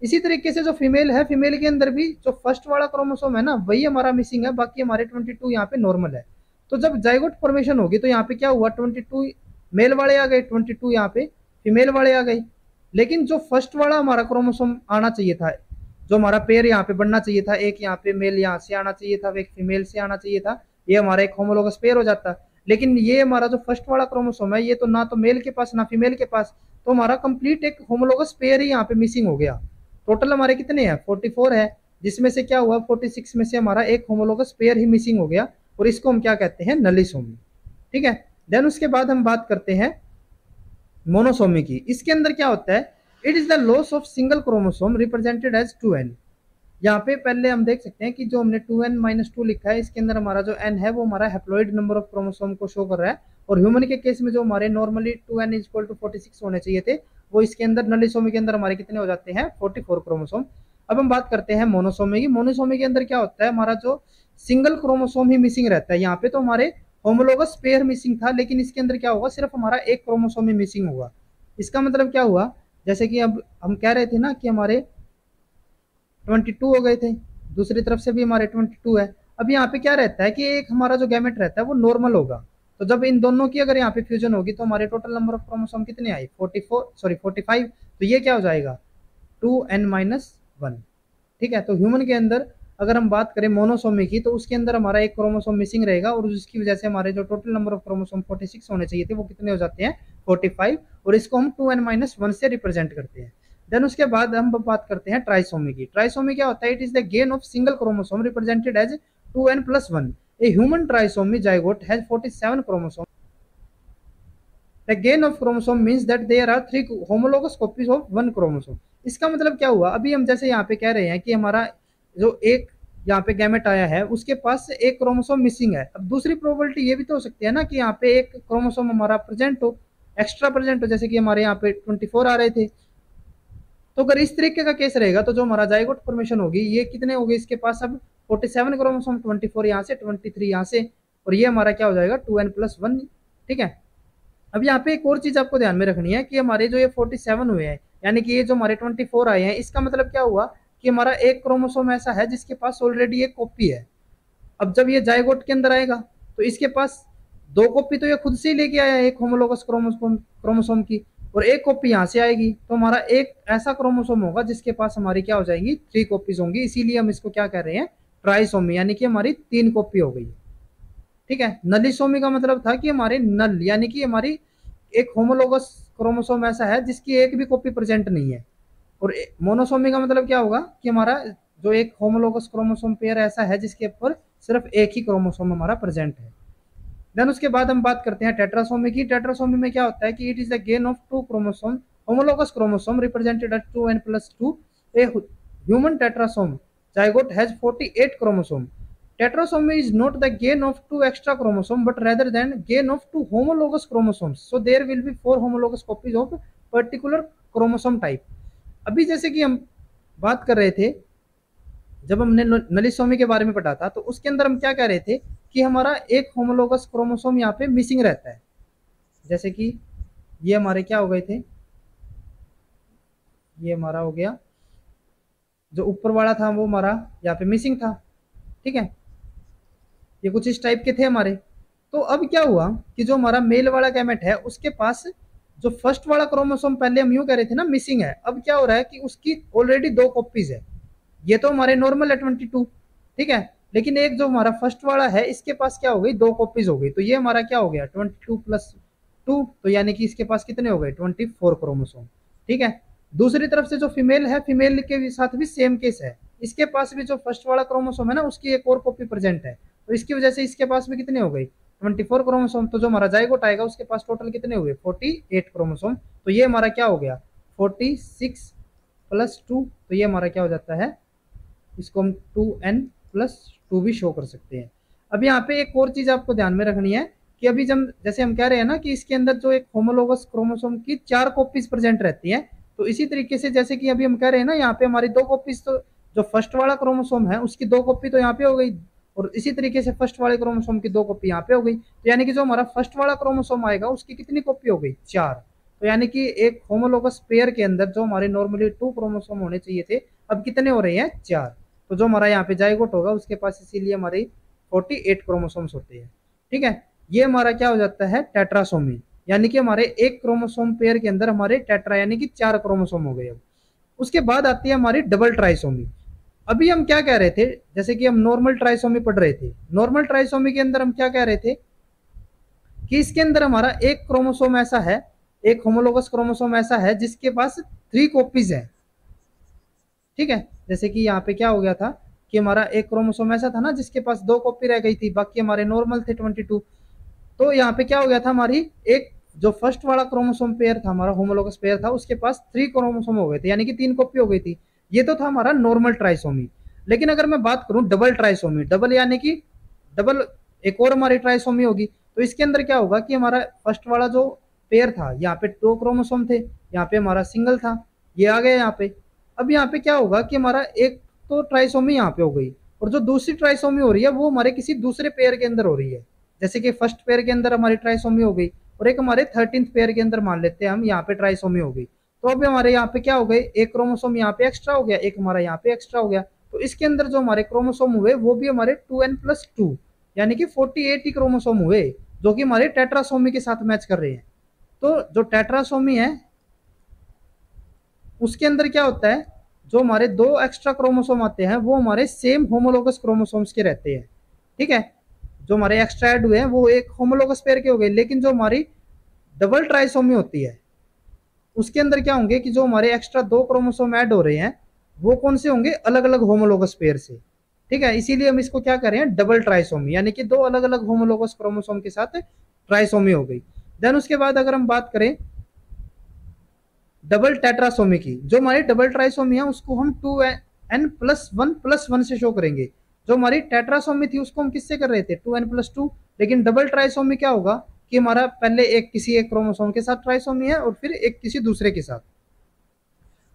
इसी तरीके से जो फीमेल है, फीमेल के अंदर भी जो फर्स्ट वाला क्रोमोसोम है ना वही हमारा मिसिंग है, बाकी हमारे 22 यहाँ पे नॉर्मल है। तो जब जाइगोट फॉर्मेशन होगी तो यहाँ पे क्या हुआ, 22 मेल वाले आ गए, 22 यहाँ पे फीमेल वाले आ गए। लेकिन जो फर्स्ट वाला हमारा क्रोमोसोम आना चाहिए था, जो हमारा पेयर यहाँ पे बनना चाहिए था, एक यहाँ पे मेल यहाँ से आना चाहिए था, एक फीमेल से आना चाहिए था, ये हमारा एक होमोलोगस पेयर हो जाता। लेकिन ये हमारा जो फर्स्ट वाला क्रोमोसोम है ये तो ना तो मेल के पास ना फीमेल के पास, तो हमारा कंप्लीट एक होमोलोगस पेयर ही यहाँ पे मिसिंग हो गया। टोटल हमारे कितने हैं 44 है, जिसमें से क्या हुआ 46 में से हमारा एक होमोलोगस पेयर ही मिसिंग हो गया, और इसको हम क्या कहते हैं, नलिसोमी, ठीक है। देन उसके बाद हम बात करते हैं मोनोसोमी की। इसके अंदर क्या होता है, it is the loss of single chromosome represented as 2n। यहाँ पे पहले हम देख सकते हैं कि जो हमने 2n-2 लिखा है इसके अंदर हमारा जो n है वो हमारा हैप्लॉइड नंबर ऑफ क्रोमोसोम को शो कर रहा है, और ह्यूमन के केस में जो हमारे नॉर्मली 2n=46 होने चाहिए थे वो इसके अंदर नलिसोमी के अंदर हमारे कितने हो जाते हैं 44 क्रोमोसोम। अब हम बात करते हैं मोनोसोमी की। मोनोसोमी के अंदर क्या होता है, हमारा जो सिंगल क्रोमोसोम ही मिसिंग रहता है। यहाँ पे तो हमारे होमोलोगस पेयर मिसिंग था, लेकिन इसके अंदर क्या होगा, सिर्फ हमारा एक क्रोमोसोम ही मिसिंग होगा। इसका मतलब क्या हुआ, जैसे कि अब हम कह रहे थे ना कि हमारे 22 हो गए थे, दूसरी तरफ से भी हमारे 22 है। अब यहाँ पे क्या रहता है कि एक हमारा जो गैमेट रहता है वो नॉर्मल होगा, तो जब इन दोनों की अगर यहाँ पे फ्यूजन होगी तो हमारे टोटल नंबर ऑफ क्रोमोसोम कितने आए 45। तो ये क्या हो जाएगा 2n-1, ठीक है। तो ह्यूमन के अंदर अगर हम बात करें मोनोसोमी की तो उसके अंदर हमारा एक क्रोमोसोम मिसिंग रहेगा, और उसकी वजह से हमारे जो टोटल नंबर ऑफ क्रोमोसोम 46 होने चाहिए थे वो कितने हो जाते हैं 45, और इसको हम 2n-1 से रिप्रेजेंट करते हैं। देन उसके बाद हम बात करते हैं ट्राइसोमी की। ट्राइसोमी क्या होता है, it is the gain of single chromosome represented as 2n+1। A human trisomy zygote has 47 chromosome. The gain of chromosome means that there are 3 homologous copies of 1 chromosome। इसका मतलब क्या हुआ, अभी हम जैसे यहाँ पे कह रहे हैं कि हमारा जो एक यहाँ पे गैमेट आया है उसके पास एक क्रोमोसोम मिसिंग है। अब दूसरी प्रोबेबिलिटी ये भी तो हो सकती है ना कि यहाँ पे एक क्रोमोसोम हमारा प्रेजेंट हो, एक्स्ट्रा प्रेजेंट हो, जैसे कि हमारे यहाँ पे 24 आ रहे थे। तो अगर इस तरीके का केस रहेगा तो जो हमारा जाइगोट फॉर्मेशन होगी ये कितने हो गए इसके पास, अब 47 क्रोमोसोम, 24 यहाँ से 23 यहाँ से, और ये हमारा क्या हो जाएगा 2n+1, ठीक है। अब यहाँ पे एक और चीज आपको ध्यान में रखनी है कि हमारे जो ये 47 हुए हैं यानी कि ये जो हमारे 24 आए हैं, इसका मतलब क्या हुआ कि हमारा एक क्रोमोसोम ऐसा है जिसके पास ऑलरेडी एक कॉपी है। अब जब ये जाइगोट के अंदर आएगा तो इसके पास 2 कॉपी तो ये खुद से ही लेके आया है एक होमोलोगस क्रोमोसोम की, और एक कॉपी यहाँ से आएगी, तो हमारा एक ऐसा क्रोमोसोम होगा जिसके पास हमारी क्या हो जाएंगी, 3 कॉपीज होंगी। इसीलिए हम इसको क्या कह रहे हैं, ट्राइसोमी, यानी कि हमारी 3 कॉपी हो गई। ठीक है। नलिसोमी का मतलब था कि हमारे नल यानी कि हमारी एक होमोलोगस क्रोमोसोम ऐसा है जिसकी एक भी कॉपी प्रेजेंट नहीं है। और मोनोसोमी का मतलब क्या होगा कि हमारा जो एक होमोलोगस क्रोमोसोम पेयर ऐसा है जिसके ऊपर सिर्फ एक ही क्रोमोसोम हमारा प्रेजेंट है। देन उसके बाद हम बात करते हैं टेट्रासोमी की। टेट्रासोमी में क्या होता है कि it is the gain of 2 chromosome homologous chromosome represented at 2n+2। A human tetrasome zygote has 48 chromosome. Tetrasomy is not the gain of 2 extra chromosome but rather than gain of 2 homologous chromosomes. So there will be 4 homologous copies of particular chromosome type. अभी जैसे कि हम बात कर रहे थे, जब हमने नलिसोमी के बारे में पढ़ा था, तो उसके अंदर हम क्या कह रहे थे कि हमारा एक होमोलोगस क्रोमोसोम यहाँ पे मिसिंग रहता है। जैसे कि ये हमारे क्या हो गए थे, ये हमारा हो गया जो ऊपर वाला था वो हमारा यहाँ पे मिसिंग था। ठीक है, ये कुछ इस टाइप के थे हमारे। तो अब क्या हुआ कि जो हमारा मेल वाला गैमेट है उसके पास जो फर्स्ट वाला क्रोमोसोम पहले हम यूं कह रहे थे ना मिसिंग है, अब क्या हो रहा है कि उसकी ऑलरेडी 2 कॉपीज है। ये तो हमारे नॉर्मल है 22। ठीक है, लेकिन एक जो हमारा फर्स्ट वाला है इसके पास क्या हो गई, 2 कॉपीज हो गई। तो ये हमारा क्या हो गया 22+2, तो यानी कि इसके पास कितने हो गए 24 क्रोमोसोम। ठीक है, दूसरी तरफ से जो फीमेल है, फीमेल के साथ भी सेम केस है। इसके पास भी जो फर्स्ट वाला क्रोमोसोम है ना उसकी एक और कॉपी प्रेजेंट है, तो इसकी वजह से इसके पास भी कितने हो गई 24 क्रोमोसोम। तो जो हमारा जाइगोट आएगा उसके पास टोटल कितने हुए 48 क्रोमोसोम। तो ये हमारा क्या हो गया 46+2, तो ये हमारा क्या हो जाता है, इसको हम 2n+2 भी शो कर सकते हैं। अब यहाँ पे एक और चीज आपको ध्यान में रखनी है कि अभी जब जैसे हम कह रहे हैं ना कि इसके अंदर जो एक होमोलोगस क्रोमोसोम की 4 कॉपीज प्रेजेंट रहती है, तो इसी तरीके से जैसे कि अभी हम कह रहे हैं ना यहाँ पे हमारी 2 कॉपीज, तो जो फर्स्ट वाला क्रोमोसोम है उसकी 2 कॉपी तो यहाँ पे हो गई, और इसी तरीके से फर्स्ट वाले क्रोमोसोम की 2 कॉपी यहाँ पे हो गई। तो यानी कि जो हमारा फर्स्ट वाला क्रोमोसोम आएगा उसकी कितनी कॉपी हो गई 4। तो यानी कि एक होमोलोगस पेयर के अंदर जो हमारे नॉर्मली 2 क्रोमोसोम होने चाहिए थे, अब कितने हो रहे हैं 4। तो जो हमारा यहाँ पे जाइगोट होगा उसके पास इसीलिए हमारे 48 क्रोमोसोम्स होते हैं। ठीक है, ये हमारा क्या हो जाता है टेट्रासोमी, यानी कि हमारे एक क्रोमोसोम पेयर के अंदर हमारे टेट्रा यानी कि 4 क्रोमोसोम हो गए। अब उसके बाद आती है हमारी डबल ट्राइसोमी। अभी हम क्या कह रहे थे, जैसे कि हम नॉर्मल ट्राइसोमी पढ़ रहे थे, नॉर्मल ट्राइसोमी के अंदर हम क्या कह रहे थे कि इसके अंदर हमारा एक क्रोमोसोम ऐसा है, एक होमोलोगस क्रोमोसोम ऐसा है जिसके पास 3 कॉपीज है। ठीक है, जैसे कि यहाँ पे क्या हो गया था कि हमारा एक क्रोमोसोम ऐसा था ना जिसके पास 2 कॉपी रह गई थी, बाकी हमारे नॉर्मल थे 22। तो यहाँ पे क्या हो गया था, हमारी एक जो फर्स्ट वाला क्रोमोसोम पेयर था हमारा होमोलोगस पेयर था उसके पास 3 क्रोमोसोम हो गए थे, यानी कि 3 कॉपी हो गई थी। ये तो था हमारा नॉर्मल ट्राइसोमी। लेकिन अगर मैं बात करूं डबल ट्राइसोमी, डबल यानी कि डबल एक और हमारी ट्राइसोमी होगी, तो इसके अंदर क्या होगा कि हमारा फर्स्ट वाला जो पेयर था यहाँ पे 2 क्रोमोसोम थे, यहाँ पे हमारा सिंगल था, ये आ गया यहाँ पे। अब यहाँ पे क्या होगा कि हमारा एक तो ट्राइसोमी यहाँ पे हो गई, और जो दूसरी ट्राइसोमी हो रही है वो हमारे किसी दूसरे पेयर के अंदर हो रही है। जैसे कि फर्स्ट पेयर के अंदर हमारी ट्राइसोमी हो गई, और एक हमारे 13th पेयर के अंदर मान लेते हैं हम यहाँ पे ट्राइसोमी हो गई। तो अब हमारे यहाँ पे क्या हो गए, एक क्रोमोसोम यहाँ पे एक्स्ट्रा हो गया, एक हमारा यहाँ पे एक्स्ट्रा हो गया। तो इसके अंदर जो हमारे क्रोमोसोम हुए वो भी हमारे 2n+2 यानी कि 48 ही क्रोमोसोम हुए, जो कि हमारे टेट्रासोमी के साथ मैच कर रहे हैं। तो जो टेट्रासोमी है उसके अंदर क्या होता है, जो हमारे 2 एक्स्ट्रा क्रोमोसोम आते हैं वो हमारे सेम होमोलोगस क्रोमोसोम्स के रहते हैं। ठीक है, जो हमारे एक्स्ट्रा ऐड हुए हैं वो एक होमोलोगस पेयर के हो गए, लेकिन जो हमारी डबल ट्राइसोमी होती है उसके अंदर क्या होंगे कि जो हमारे एक्स्ट्रा 2 क्रोमोसोम ऐड हो रहे हैं वो कौन से होंगे, अलग अलग होमोलोगस पेयर से। ठीक है, इसीलिए हम इसको क्या कर रहे हैं डबल ट्राइसोमी, यानी कि 2 अलग अलग होमोलोगस क्रोमोसोम के साथ ट्राइसोमी हो गई। देन उसके बाद अगर हम बात करें डबल टेट्रासोमी की, जो हमारी डबल ट्राइसोमी है उसको हम 2n+1+1 से शो करेंगे। जो हमारी टेट्रासोमी थी उसको हम किससे कर रहे थे 2n+2, लेकिन डबल ट्राइसोमी क्या होगा कि हमारा पहले एक किसी एक क्रोमोसोम के साथ ट्राइसोमी है और फिर एक किसी दूसरे के साथ।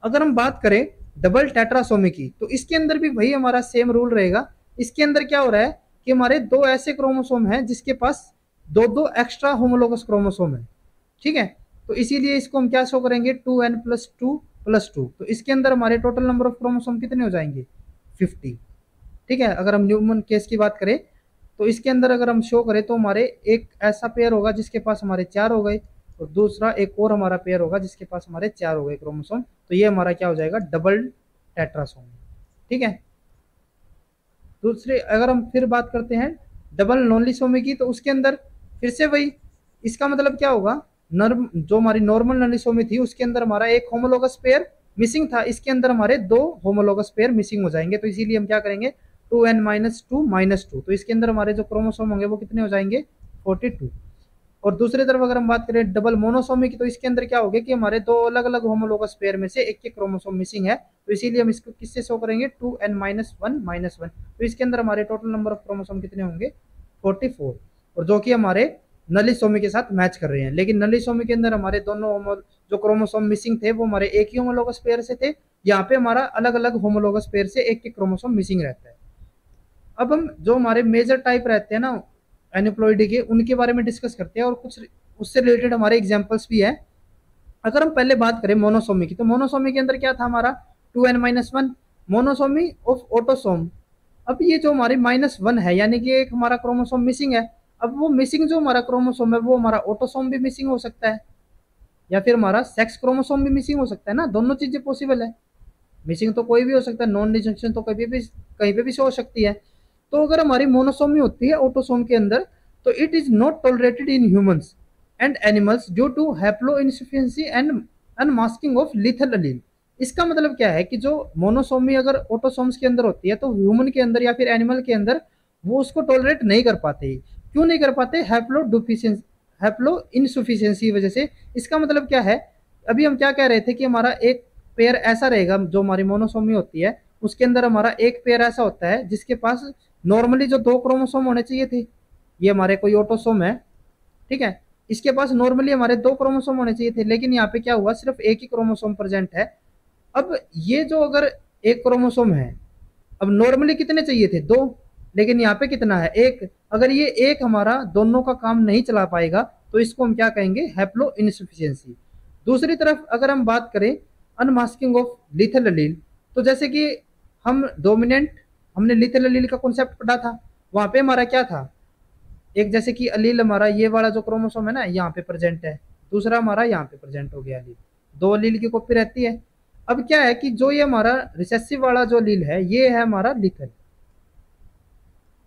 अगर हम बात करें डबल टेट्रासोमी की, तो इसके अंदर भी वही हमारा सेम रूल रहेगा। इसके अंदर क्या हो रहा है कि हमारे 2 ऐसे क्रोमोसोम हैं जिसके पास 2 एक्स्ट्रा होमोलोगस क्रोमोसोम है। ठीक है, तो इसीलिए इसको हम क्या शो करेंगे 2n+2+2। तो इसके अंदर हमारे टोटल नंबर ऑफ क्रोमोसोम कितने हो जाएंगे 50। ठीक है, अगर हम न्यूमन केस की बात करें तो इसके अंदर अगर हम शो करें तो हमारे एक ऐसा पेयर होगा जिसके पास हमारे 4 हो गए, और दूसरा एक और हमारा पेयर होगा जिसके पास हमारे 4 हो गए क्रोमोसोम, तो ये हमारा क्या हो जाएगा, डबल टेट्रासोम। ठीक है। दूसरे अगर हम फिर बात करते हैं डबल नॉनलिसोमी की, तो उसके अंदर फिर से वही, इसका मतलब क्या होगा, नर्म जो हमारी नॉर्मल नॉनलिसोमी थी उसके अंदर हमारा एक होमोलोगस पेयर मिसिंग था, इसके अंदर हमारे 2 होमोलोगस पेयर मिसिंग हो जाएंगे, तो इसीलिए हम क्या करेंगे 2n-2 तो इसके अंदर हमारे जो क्रोमोसोम होंगे वो कितने हो जाएंगे 42। और दूसरी तरफ अगर हम बात करें डबल मोनोसोमी की, तो इसके अंदर क्या होगा कि हमारे 2 अलग अलग होमोलोगस पेयर में से एक क्रोमोसोम मिसिंग है, तो इसीलिए हम इसको किससे शो करेंगे 2n-1 तो इसके अंदर हमारे टोटल नंबर ऑफ क्रोमोसोम कितने होंगे 44, और जो कि हमारे नलिसोमी के साथ मैच कर रहे हैं। लेकिन नलिसोमी के अंदर हमारे दोनों जो क्रोमोसोम मिसिंग थे वो हमारे एक ही होमोलोगस पेयर से थे, यहाँ पे हमारा अलग अलग होमोलोगस पेयर से एक क्रोमोसोम मिसिंग रहता है। अब हम जो हमारे मेजर टाइप रहते हैं ना एनिप्लॉइडी के, उनके बारे में डिस्कस करते हैं, और कुछ उससे रिलेटेड हमारे एग्जांपल्स भी है। अगर हम पहले बात करें मोनोसोमी की, तो मोनोसोमी के अंदर क्या था हमारा 2n-1 मोनोसोमी ऑफ ऑटोसोम। अब ये जो हमारी -1 है यानी कि एक हमारा क्रोमोसोम मिसिंग है, अब वो मिसिंग जो हमारा क्रोमोसोम है वो हमारा ऑटोसोम भी मिसिंग हो सकता है, या फिर हमारा सेक्स क्रोमोसोम भी मिसिंग हो सकता है ना, दोनों चीजें पॉसिबल है। मिसिंग तो कोई भी हो सकता है, नॉन डिजंक्शन तो कहीं पे भी हो सकती है। तो अगर हमारी मोनोसोमी होती है ऑटोसोम के अंदर, तो it is not tolerated in humans and animals due to haploinsufficiency and unmasking of lethal allele. इसका मतलब क्या है कि जो मोनोसोमी अगर ऑटोसोम्स के अंदर होती है तो ह्यूमन के अंदर या फिर एनिमल के अंदर वो उसको टॉलरेट नहीं कर पाते। क्यों नहीं कर पाते, हैप्लो इनसफिशिएंसी वजह से। इसका मतलब क्या है, अभी हम क्या कह रहे थे कि हमारा एक पेयर ऐसा रहेगा जो हमारी मोनोसोमी होती है उसके अंदर हमारा एक पेयर ऐसा होता है जिसके पास नॉर्मली जो 2 क्रोमोसोम होने चाहिए थे, ये हमारे कोई ऑटोसोम है, ठीक है, इसके पास नॉर्मली हमारे 2 क्रोमोसोम होने चाहिए थे, लेकिन यहाँ पे क्या हुआ सिर्फ एक ही क्रोमोसोम प्रेजेंट है। अब ये जो अगर एक क्रोमोसोम है, अब नॉर्मली कितने चाहिए थे 2, लेकिन यहाँ पे कितना है 1। अगर ये एक हमारा दोनों का काम नहीं चला पाएगा तो इसको हम क्या कहेंगे हैप्लो इनसफिशिएंसी। दूसरी तरफ अगर हम बात करें अनमास्किंग ऑफ लीथल अलील, तो जैसे कि हम डोमिनेंट, हमने लीथल अलील का कॉन्सेप्ट पढ़ा था, वहां पे हमारा क्या था, एक जैसे कि अलील हमारा ये वाला जो क्रोमोसोम है ना यहाँ पे प्रेजेंट है, दूसरा हमारा यहाँ पे प्रेजेंट हो गया अलील, 2 अलील की कॉपी रहती है। अब क्या है कि जो ये हमारा रिसेसिव वाला जो अलील है ये है हमारा लीथल,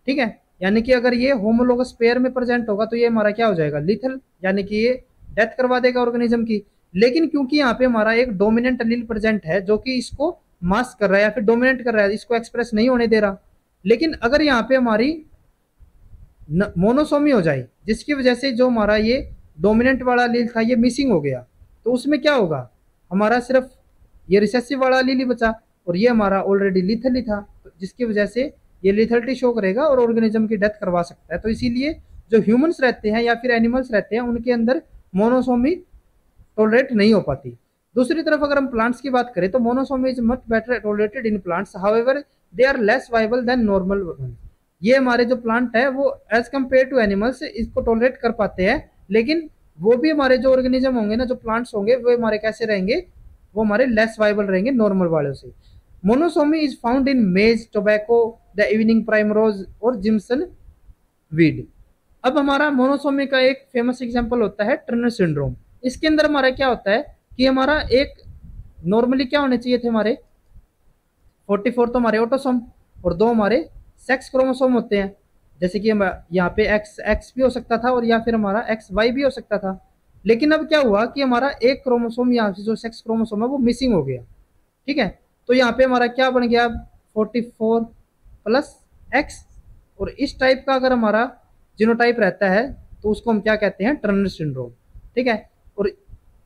ठीक है, यानी कि अगर ये होमोलोगस पेयर में प्रेजेंट होगा तो ये हमारा क्या हो जाएगा लीथल, यानी कि ये डेथ करवा देगा ऑर्गेनिज्म की। लेकिन क्योंकि यहाँ पे हमारा एक डोमिनेंट अलील प्रेजेंट है जो कि इसको मास्क कर रहा है या फिर डोमिनेट कर रहा है, इसको एक्सप्रेस नहीं होने दे रहा, लेकिन अगर यहाँ पे हमारी मोनोसोमी हो जाए जिसकी वजह से जो हमारा ये डोमिनेंट वाला अलील था ये मिसिंग हो गया, तो उसमें क्या होगा, हमारा सिर्फ ये रिसेसिव वाला अलील ही बचा और ये हमारा ऑलरेडी लिथल ही था, तो जिसकी वजह से ये लिथलिटी शो करेगा और ऑर्गेनिज्म की डेथ करवा सकता है। तो इसीलिए जो ह्यूमंस रहते हैं या फिर एनिमल्स रहते हैं उनके अंदर मोनोसोमी टॉलरेट नहीं हो पाती। दूसरी तरफ अगर हम प्लांट्स की बात करें तो monosomy is much better tolerated in plants, however they are less viable than normal one. ये हमारे जो प्लांट है वो एज कम्पेयर टू एनिमल्स इसको टॉलरेट कर पाते हैं, लेकिन वो भी हमारे जो ऑर्गेनिज्म होंगे ना, जो प्लांट्स होंगे वो हमारे कैसे रहेंगे, वो हमारे लेस वाइबल रहेंगे नॉर्मल वालों से। मोनोसोमी इज फाउंड इन मेज, टोबैको, द इवनिंग प्राइमरोज और जिम्सन वीड। अब हमारा मोनोसोमी का एक फेमस एग्जांपल होता है टर्नर सिंड्रोम। इसके अंदर हमारा क्या होता है कि हमारा एक नॉर्मली क्या होने चाहिए थे हमारे 44 तो हमारे ऑटोसोम और 2 हमारे सेक्स क्रोमोसोम होते हैं, जैसे कि यहाँ पे एक्स एक्स भी हो सकता था और या फिर हमारा एक्स वाई भी हो सकता था। लेकिन अब क्या हुआ कि हमारा एक क्रोमोसोम यहाँ से जो सेक्स क्रोमोसोम है वो मिसिंग हो गया, ठीक है, तो यहाँ पे हमारा क्या बन गया 44 प्लस एक्स, और इस टाइप का अगर हमारा जीनोटाइप रहता है तो उसको हम क्या कहते हैं टर्नर सिंड्रोम, ठीक है। और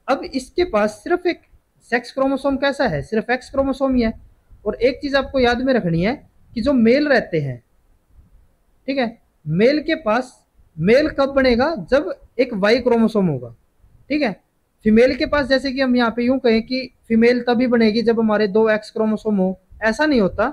अब इसके पास सिर्फ एक सेक्स क्रोमोसोम कैसा है, सिर्फ एक्स क्रोमोसोम ही है। और एक चीज आपको याद में रखनी है कि जो मेल रहते हैं, ठीक है, मेल के पास मेल कब बनेगा जब एक वाई क्रोमोसोम होगा, ठीक है। फीमेल के पास जैसे कि हम यहाँ पे यूं कहें कि फीमेल तभी बनेगी जब हमारे 2 एक्स क्रोमोसोम हो, ऐसा नहीं होता।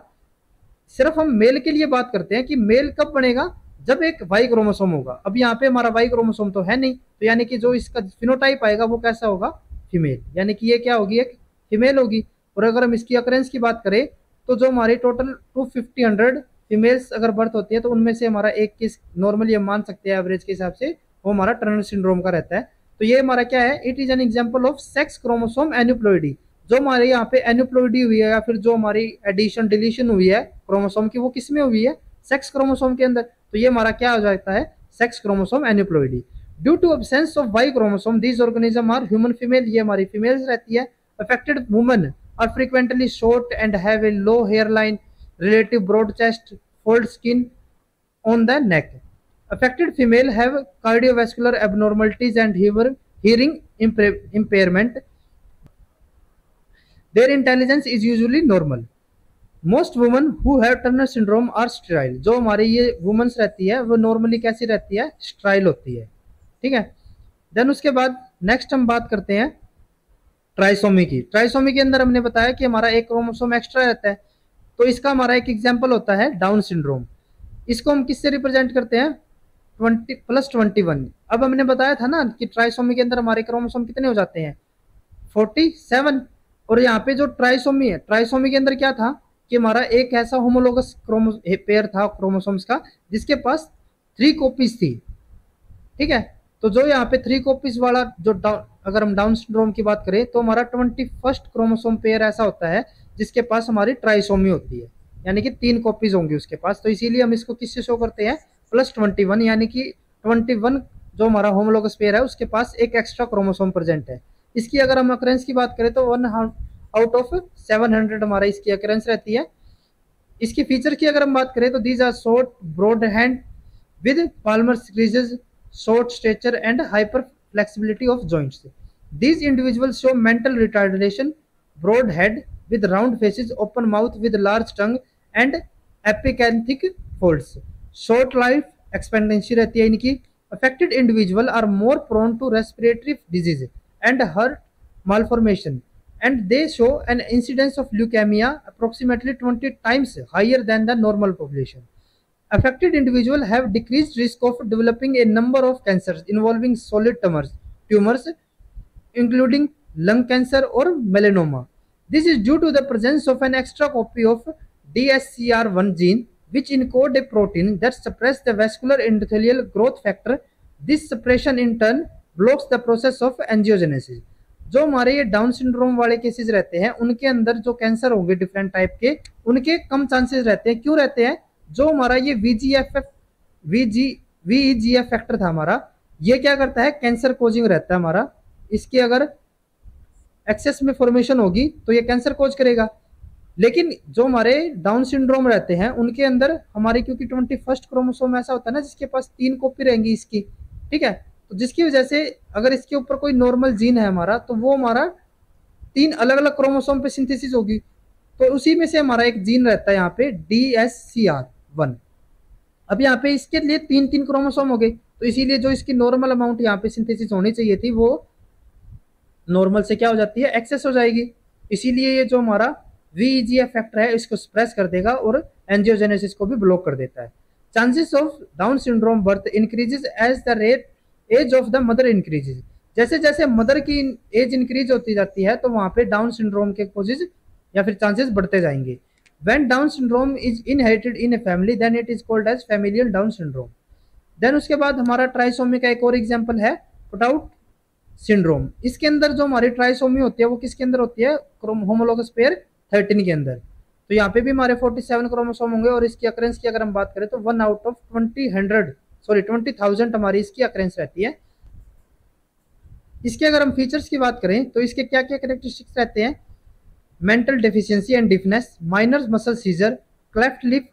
सिर्फ हम मेल के लिए बात करते हैं कि मेल कब बनेगा जब एक वाई क्रोमोसोम होगा। अब यहाँ पे हमारा वाई क्रोमोसोम तो है नहीं, तो यानी कि जो इसका फिनोटाइप आएगा वो कैसा होगा फीमेल, यानी कि ये क्या होगी एक फीमेल होगी। और अगर हम इसकी अकरेंस की बात करें तो जो हमारी टोटल 250 फीमेल्स अगर बर्थ होती है तो उनमें से हमारा एक केस नॉर्मली हम मान सकते हैं एवरेज के हिसाब से वो हमारा टर्नर सिंड्रोम का रहता है। तो ये हमारा क्या है, it is an example of sex chromosome aneuploidy. जो हमारे यहाँ पे एन्यूप्लॉइडी हुई है या फिर जो हमारी एडिशन डिलीशन हुई है क्रोमोसोम की, वो किस में हुई है, सेक्स क्रोमोसोम के अंदर। तो ये हमारा क्या हो जाता है, sex chromosome aneuploidy. Due to absence of Y chromosome these organism are human female, ये हमारी फीमेल्स रहती है। Affected woman are frequently short and have a low hair line, relative broad chest, fold skin on the neck. Affected female have cardiovascular abnormalities and hearing impairment. Their intelligence is usually normal. Most women who have Turner syndrome are sterile. जो हमारी ये women's रहती है वो normally कैसी रहती है, स्ट्राइल होती है। ठीक है। देन उसके बाद नेक्स्ट हम बात करते हैं ट्राइसोमी की। ट्राइसोमी के अंदर हमने बताया कि हमारा एक क्रोमोसोम एक्स्ट्रा रहता है। तो इसका हमारा एक एग्जाम्पल होता है डाउन सिंड्रोम। इसको हम किससे रिप्रेजेंट करते हैं, 20+21। अब हमने बताया था ना कि ट्राइसोमी के अंदर हमारे क्रोमोसोम कितने हो जाते हैं, 47। और यहाँ पे जो ट्राइसोमी है, ट्राइसोमी के अंदर क्या था कि हमारा एक ऐसा होमोलोगस पेयर था क्रोमोसोम्स का जिसके पास 3 कॉपीज थी। ठीक है। तो जो यहाँ पे 3 कॉपीज वाला जो अगर हम डाउन सिंड्रोम की बात करें तो हमारा 21st क्रोमोसोम पेयर ऐसा होता है जिसके पास हमारी ट्राइसोमी होती है, यानी कि 3 कॉपीज होंगी उसके पास। तो इसीलिए हम इसको किससे शो करते हैं, +21, यानी कि 21 जो हमारा होमोलोगस पेयर है उसके पास एक एक्स्ट्रा क्रोमोसोम प्रेजेंट है। इसकी अगर हम अकरेंस की बात करें तो 1 आउट ऑफ 700 हमारा इसकी अकरेंस रहती है। इसकी फीचर की अगर हम बात करें तो these are short broad hand with palmar creases, short stature and hyper flexibility of joints. These individuals show mental retardation, broad head with round faces, open mouth with large tongue and epicanthic folds. Short life expectancy रहती है इनकी। Affected individual are more prone to respiratory disease and heart malformation, and they show an incidence of leukemia approximately 20 times higher than the normal population. Affected individuals have decreased risk of developing a number of cancers involving solid tumors, including lung cancer or melanoma. This is due to the presence of an extra copy of DSCR1 gene, which encode a protein that suppresses the vascular endothelial growth factor. This suppression in turn blocks the process of angiogenesis. जो हमारे ये down syndrome वाले cases रहते हैं उनके अंदर जो cancer होंगे डिफरेंट टाइप के, उनके कम चांसेस रहते हैं। क्यों रहते हैं, जो हमारा ये VEGF फैक्टर था हमारा, ये क्या करता है, कैंसर कोजिंग रहता है हमारा। इसकी अगर एक्सेस में फॉर्मेशन होगी तो ये कैंसर कोज करेगा। लेकिन जो हमारे डाउन सिंड्रोम रहते हैं उनके अंदर हमारे क्योंकि 21st क्रोमोसोम ऐसा होता है ना जिसके पास 3 कॉपी रहेंगी इसकी। ठीक है। तो जिसकी वजह से अगर इसके ऊपर कोई नॉर्मल जीन है हमारा तो वो हमारा 3 अलग अलग क्रोमोसोम पे सिंथेसिस होगी। तो उसी में से हमारा एक जीन रहता है यहाँ पे DSCR1। अब यहाँ पे इसके लिए 3 क्रोमोसोम हो गए, तो इसीलिए जो इसकी नॉर्मल अमाउंट यहाँ पे सिंथेसिस होनी चाहिए थी वो नॉर्मल से क्या हो जाती है, एक्सेस हो जाएगी। इसीलिए ये जो हमारा VEGF फैक्टर है इसको सप्रेस कर देगा और एंजियोजेनेसिस को भी ब्लॉक कर देता है। Chances of Down syndrome birth increases as the rate age of the mother increases. जैसे जैसे मदर की एज इंक्रीज होती जाती है तो वहां पे डाउन सिंड्रोम के कोजेज या फिर चांसेस बढ़ते जाएंगे। When Down syndrome is inherited in a family, then it is called as familial Down syndrome. Then उसके बाद हमारा ट्राइसोमी का एक और एग्जांपल है पुटाउट सिंड्रोम। इसके अंदर जो हमारी ट्राइसोमी होती है वो किसके अंदर होती है, होमोलोगस पेयर 13 के अंदर। तो यहाँ पे भी हमारे 47 क्रोमोसोम होंगे और इसकी अकरेंस की अगर हम बात करें तो 1 आउट ऑफ 20,000 हमारी इसकी अकरेंस रहती है। इसके अगर हम फीचर्स की बात करें तो इसके क्या क्या कैरेक्टरिस्टिक्स रहते हैं, mental deficiency and deafness, minor muscle seizure, cleft lip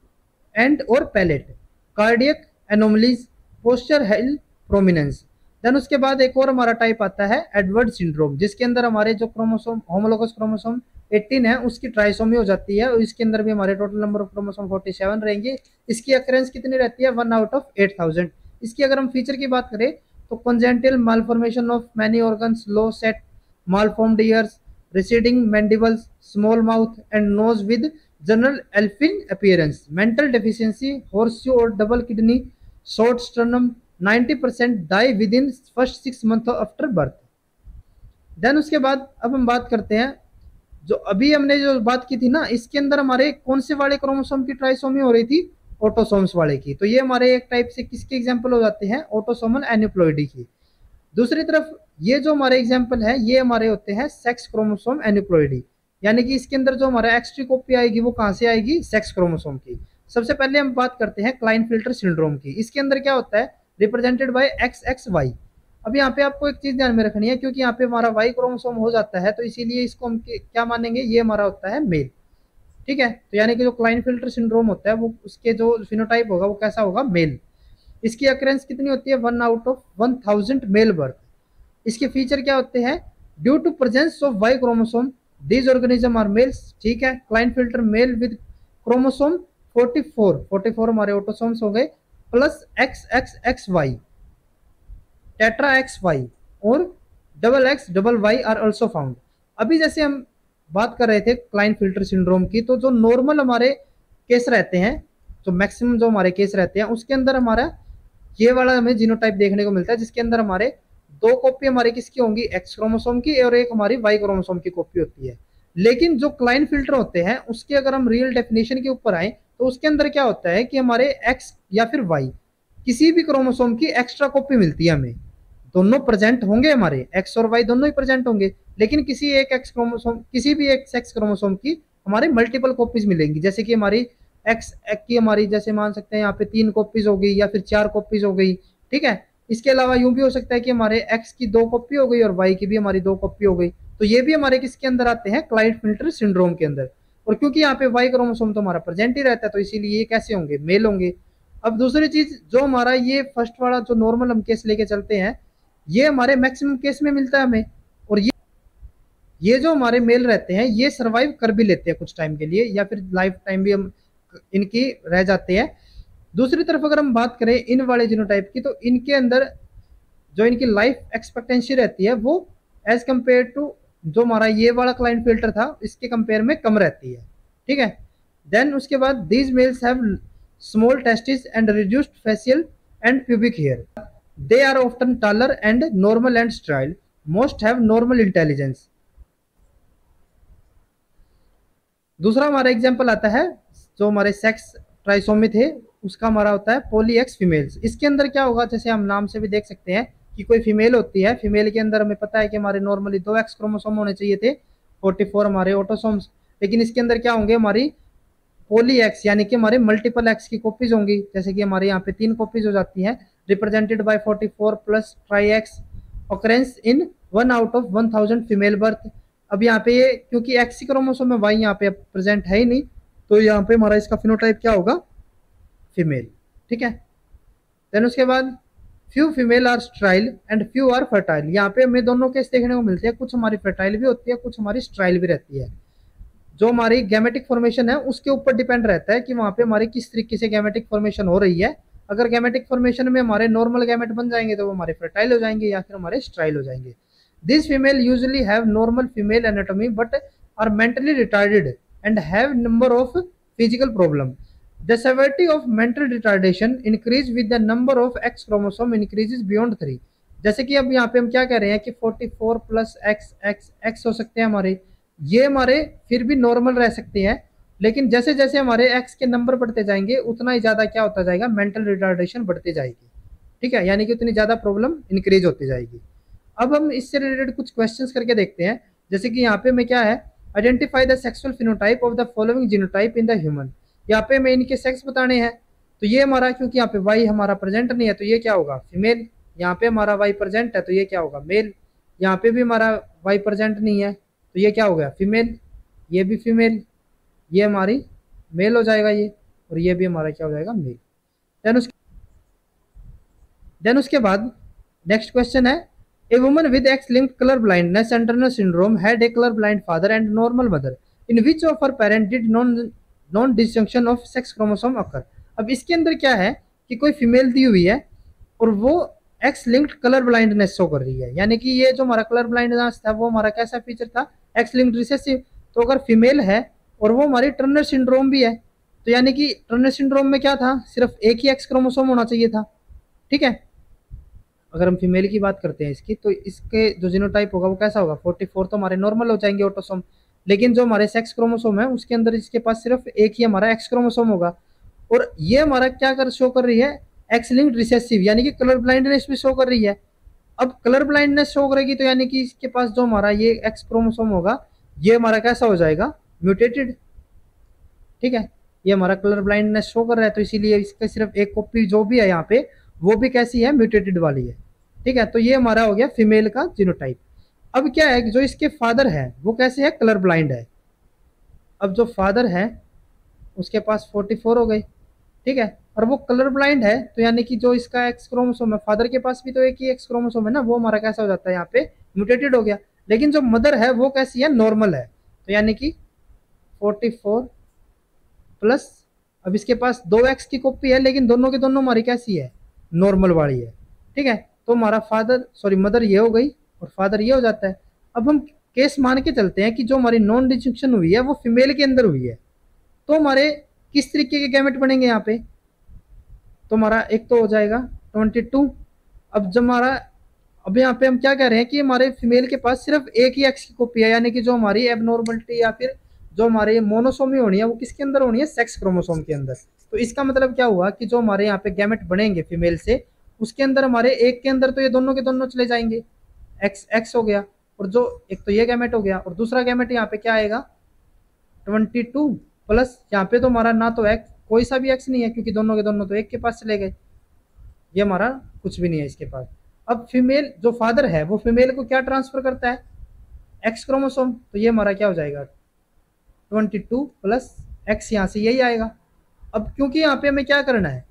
and or palate, cardiac anomalies, posture hell prominence। Then उसके बाद एक और हमारा टाइप आता है एडवर्ड सिंड्रोम, जिसके अंदर हमारे जो क्रोमोसोम होमोलोगस क्रोमोसोम 18 है उसकी ट्राइसोमी हो जाती है और इसके अंदर भी हमारे टोटल नंबर ऑफ क्रोमोसोम 47 रहेंगे। इसकी अकरेंस कितनी रहती है, 1 आउट ऑफ 8,000। इसकी अगर हम फीचर की बात करें तो congenital malformation of many organs, low set malformed ears, receding mandibles, small mouth and nose with general elfin appearance, mental deficiency, horseshoe or double kidney, short sternum, 90% die within first 6 months after birth। Then उसके बाद अब हम बात करते हैं जो अभी हमने जो बात की थी ना, इसके अंदर हमारे कौन से वाले क्रोमोसोम की ट्राइसोमी हो रही थी, ऑटोसोम्स वाले की। तो ये हमारे एक टाइप से किसके एग्जाम्पल हो जाते हैं, ऑटोसोमल एन्यूप्लॉइडी की। दूसरी तरफ ये जो हमारे एग्जाम्पल है ये हमारे होते हैं सेक्स क्रोमोसोम एनिप्लॉइडी, यानी कि इसके अंदर जो हमारा एक्सट्री कॉपी आएगी वो कहाँ से आएगी, सेक्स क्रोमोसोम की। सबसे पहले हम बात करते हैं क्लाइनफिल्टर सिंड्रोम की। इसके अंदर क्या होता है, represented by X X Y. अब यहाँ पे आपको एक चीज ध्यान में रखनी है, क्योंकि यहाँ पे हमारा वाई क्रोमोसोम हो जाता है तो इसीलिए इसको हम क्या मानेंगे, ये हमारा होता है मेल। ठीक है, तो यानी कि जो क्लाइनफिल्टर सिंड्रोम होता है वो उसके जो फिनोटाइप होगा वो कैसा होगा, मेल। इसकी अक्रेंस कितनी होती है, 1/1000 मेल बर्थ। इसके फीचर क्या होते हैं, due to presence of Y chromosome these organism are males. ठीक है, क्लाइनफिल्टर मेल विद क्रोमोसोम 44 हमारे ऑटोसोम्स हो गए, plus X X X Y, tetra X Y और double X double Y are also found. अभी जैसे हम बात कर रहे थे क्लाइनफिल्टर सिंड्रोम की, तो जो नॉर्मल हमारे केस रहते हैं, जो मैक्सिमम जो हमारे केस रहते हैं उसके अंदर हमारा ये वाला हमें जीनोटाइप देखने को मिलता है, जिसके अंदर हमारे दो कॉपी हमारी किसकी होंगी, एक्स क्रोमोसोम की, और एक हमारी वाई क्रोमोसोम की कॉपी होती है। लेकिन जो क्लाइनफिल्टर होते हैं उसके अगर हम रियल डेफिनेशन के ऊपर आए तो उसके अंदर क्या होता है कि हमारे एक्स या फिर वाई किसी भी क्रोमोसोम की एक्स्ट्रा कॉपी मिलती है हमें। दोनों प्रेजेंट होंगे, हमारे एक्स और वाई दोनों ही प्रेजेंट होंगे, लेकिन किसी एक एक्स क्रोमोसोम, किसी भी एक सेक्स क्रोमोसोम की हमारे मल्टीपल कॉपीज मिलेंगी। जैसे कि हमारी एक्स की हमारी जैसे मान सकते हैं यहाँ पे 3 कॉपीज हो गई या फिर 4 कॉपीज हो गई। ठीक है, इसके अलावा यूं भी हो सकता है कि हमारे एक्स की 2 कॉपी हो गई और वाई की भी हमारी 2 कॉपी हो गई। तो ये भी हमारे किसके अंदर आते हैं, क्लाइनफिल्टर सिंड्रोम के अंदर। और क्योंकि यहाँ पे वाई क्रोमोसोम तो हमारा प्रेजेंट ही रहता है तो इसीलिए ये कैसे होंगे, मेल होंगे। अब दूसरी चीज, जो हमारा ये फर्स्ट वाला जो नॉर्मल हम केस लेके चलते हैं, ये हमारे मैक्सिमम केस में मिलता है हमें। और ये जो हमारे मेल रहते हैं ये सरवाइव कर भी लेते हैं कुछ टाइम के लिए, या फिर लाइफ टाइम भी हम इनकी रह जाते हैं। दूसरी तरफ अगर हम बात करें इन वाले जीनोटाइप की, तो इनके अंदर जो इनकी लाइफ एक्सपेक्टेंसी रहती है वो एज कंपेयर टू जो हमारा ये वाला क्लाइनफिल्टर था इसके कंपेयर में कम रहती है। ठीक है, देन उसके बाद these males have small testis and reduced facial and pubic hair, they are often taller and normal and sterile, most have normal intelligence. दूसरा हमारा एग्जाम्पल आता है जो हमारे सेक्स ट्राइसोमी थे उसका हमारा होता है पॉली एक्स फीमेल्स। इसके अंदर क्या होगा, जैसे हम नाम से भी देख सकते हैं कि कोई फीमेल होती है, फीमेल के अंदर हमें पता है कि हमारे नॉर्मली 2 एक्स क्रोमोसोम होने चाहिए थे, 44 हमारे ऑटोसोम्स, लेकिन इसके अंदर क्या होंगे, हमारी पॉली एक्स यानी कि हमारे मल्टीपल एक्स की कॉपीज होंगी। जैसे कि हमारे यहाँ पे 3 कॉपीज हो जाती हैं, represented by 44 plus try x, occurrence in 1/1000 female birth. अब यहाँ पे ये क्योंकि एक्स क्रोमोसोम में वाई यहाँ पे प्रेजेंट है ही नहीं, तो यहाँ पे हमारा इसका फिनोटाइप क्या होगा, फीमेल। ठीक है, देन उसके बाद few female are sterile and few are fertile. यहाँ पे हमें दोनों केस देखने को मिलते हैं, कुछ हमारी फर्टाइल भी होती है, कुछ हमारी स्ट्राइल भी रहती है। जो हमारी गैमेटिक फॉर्मेशन है उसके ऊपर डिपेंड रहता है कि वहाँ पे हमारी किस तरीके से गैमेटिक फॉर्मेशन हो रही है। अगर गैमेटिक फॉर्मेशन में हमारे नॉर्मल गैमेट बन जाएंगे तो वो हमारे फर्टाइल हो जाएंगे या फिर हमारे स्ट्राइल हो जाएंगे। This female usually have normal female anatomy but are mentally retarded and have number of physical problem. The severity of mental retardation increase with the number of X chromosome increases beyond 3। जैसे कि अब यहाँ पे हम क्या कह रहे हैं कि 44 प्लस एक्स एक्स एक्स हो सकते हैं हमारे, ये हमारे फिर भी नॉर्मल रह सकते हैं, लेकिन जैसे जैसे हमारे एक्स के नंबर बढ़ते जाएंगे उतना ही ज़्यादा क्या होता जाएगा, मेंटल रिटार्डेशन बढ़ती जाएगी। ठीक है, यानी कि उतनी ज़्यादा प्रॉब्लम इंक्रीज होती जाएगी। अब हम इससे रिलेटेड कुछ क्वेश्चंस करके देखते हैं। जैसे कि यहाँ पे में क्या है, identify the sexual phenotype of the following genotype in the human. यहाँ पे हमें इनके सेक्स बताने हैं, तो ये हमारा क्योंकि यहाँ पे वाई हमारा प्रेजेंट नहीं है तो ये क्या होगा, फीमेल। यहाँ पे हमारा वाई प्रेजेंट है तो ये क्या होगा, मेल। यहाँ पे भी हमारा वाई प्रेजेंट नहीं है तो ये क्या हो गया, फीमेल। ये भी फीमेल, ये हमारी मेल हो जाएगा ये, और ये भी हमारा क्या हो जाएगा, मेल। देन उसके बाद नेक्स्ट क्वेश्चन है, a woman with X linked colour blindness and Turner syndrome had a colour blind father and normal mother, in which of her parent did non disjunction of sex chromosome occur. अब इसके अंदर क्या है कि कोई female दी हुई है और वो x linked colour blindness show कर रही है, यानी कि ये जो हमारा कलर ब्लाइंडनेस था वो हमारा कैसा फीचर था, एक्स लिंक्ड रिसेसिव। तो अगर फीमेल है और वो हमारी टर्नर सिंड्रोम भी है, तो यानी कि टर्नर सिंड्रोम में क्या था, सिर्फ एक ही एक्स क्रोमोसोम होना चाहिए था। ठीक है, अगर हम फीमेल की बात करते हैं इसकी, तो इसके जो जीनोटाइप होगा वो कैसा होगा, 44 तो हमारे नॉर्मल हो जाएंगे ऑटोसोम, लेकिन जो हमारे सेक्स क्रोमोसोम है उसके अंदर इसके पास सिर्फ एक ही हमारा एक्स क्रोमोसोम होगा। और ये हमारा क्या कर शो कर रही है, एक्स लिंक्ड रिसेसिव, यानी कि कलर ब्लाइंडनेस भी शो कर रही है। अब कलर ब्लाइंडनेस शो करेगी तो यानी कि इसके पास जो हमारा ये एक्स क्रोमोसोम होगा ये हमारा कैसा हो जाएगा, म्यूटेटेड। ठीक है, ये हमारा कलर ब्लाइंडनेस शो कर रहा है, तो इसीलिए इसका सिर्फ एक कॉपी जो भी है यहाँ पे वो भी कैसी है, म्यूटेटेड वाली है। ठीक है, तो ये हमारा हो गया फीमेल का जीनोटाइप। अब क्या है कि जो इसके फादर है वो कैसे है, कलर ब्लाइंड है। अब जो फादर है उसके पास 44 हो गई। ठीक है, और वो कलर ब्लाइंड है तो यानी कि जो इसका एक्स क्रोमोसोम है, फादर के पास भी तो एक ही एक्स क्रोमोसोम है ना, वो हमारा कैसा हो जाता है यहाँ पे, म्यूटेटेड हो गया। लेकिन जो मदर है वो कैसी है, नॉर्मल है। तो यानी कि 44 प्लस, अब इसके पास 2x की कॉपी है लेकिन दोनों के दोनों हमारी कैसी है, नॉर्मल वाली है। ठीक है, तो हमारा फादर सॉरी मदर ये हो गई और फादर ये हो जाता है। अब हम केस मान के चलते हैं कि जो हमारी नॉन डिजंक्शन हुई है वो फीमेल के अंदर हुई है, तो हमारे किस तरीके के गैमेट बनेंगे यहाँ पे, तो हमारा एक तो हो जाएगा 22। अब जब हमारा, अब यहाँ पे हम क्या कह रहे हैं कि हमारे फीमेल के पास सिर्फ एक ही एक्स की कॉपी है, यानी कि जो हमारी एबनॉर्मलिटी या फिर जो हमारी मोनोसोमी होनी है वो किसके अंदर होनी है, सेक्स क्रोमोसोम के अंदर। तो इसका मतलब क्या हुआ कि जो हमारे यहाँ पे गैमेट बनेंगे फीमेल से, उसके अंदर हमारे एक के अंदर तो ये दोनों के दोनों चले जाएंगे, एक्स एक्स हो गया, और जो एक तो ये गैमेट हो गया और दूसरा गैमेट यहाँ पे क्या आएगा, 22 प्लस, यहाँ पे तो हमारा ना तो एक्स, कोई सा भी एक्स नहीं है क्योंकि दोनों के दोनों तो एक के पास चले गए, ये हमारा कुछ भी नहीं है इसके पास। अब फीमेल जो फादर है वो फीमेल को क्या ट्रांसफर करता है, एक्स क्रोमोसोम, तो ये हमारा क्या हो जाएगा, 22 प्लस एक्स, यहाँ से यही आएगा। अब क्योंकि यहाँ पे हमें क्या करना है,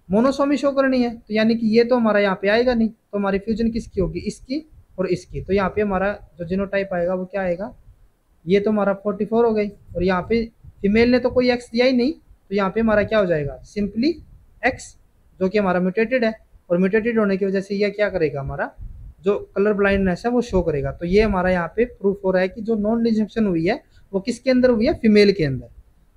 मोनोसोमी शो करनी है, तो यानी कि ये तो हमारा यहाँ पे आएगा नहीं, तो हमारी फ्यूजन किसकी होगी, इसकी और इसकी। तो यहाँ पे हमारा जो जीनोटाइप आएगा वो क्या आएगा, ये तो हमारा 44 हो गई, और यहाँ पे फीमेल ने तो कोई एक्स दिया ही नहीं, तो यहाँ पे हमारा क्या हो जाएगा, सिंपली एक्स, जो कि हमारा म्यूटेटेड है। और म्यूटेटेड होने की वजह से यह क्या करेगा, हमारा जो कलर ब्लाइंडनेस है वो शो करेगा। तो ये हमारा यहाँ पे प्रूफ हो रहा है कि जो नॉन डिजंक्शन हुई है वो किसके अंदर हुई है, फीमेल के अंदर।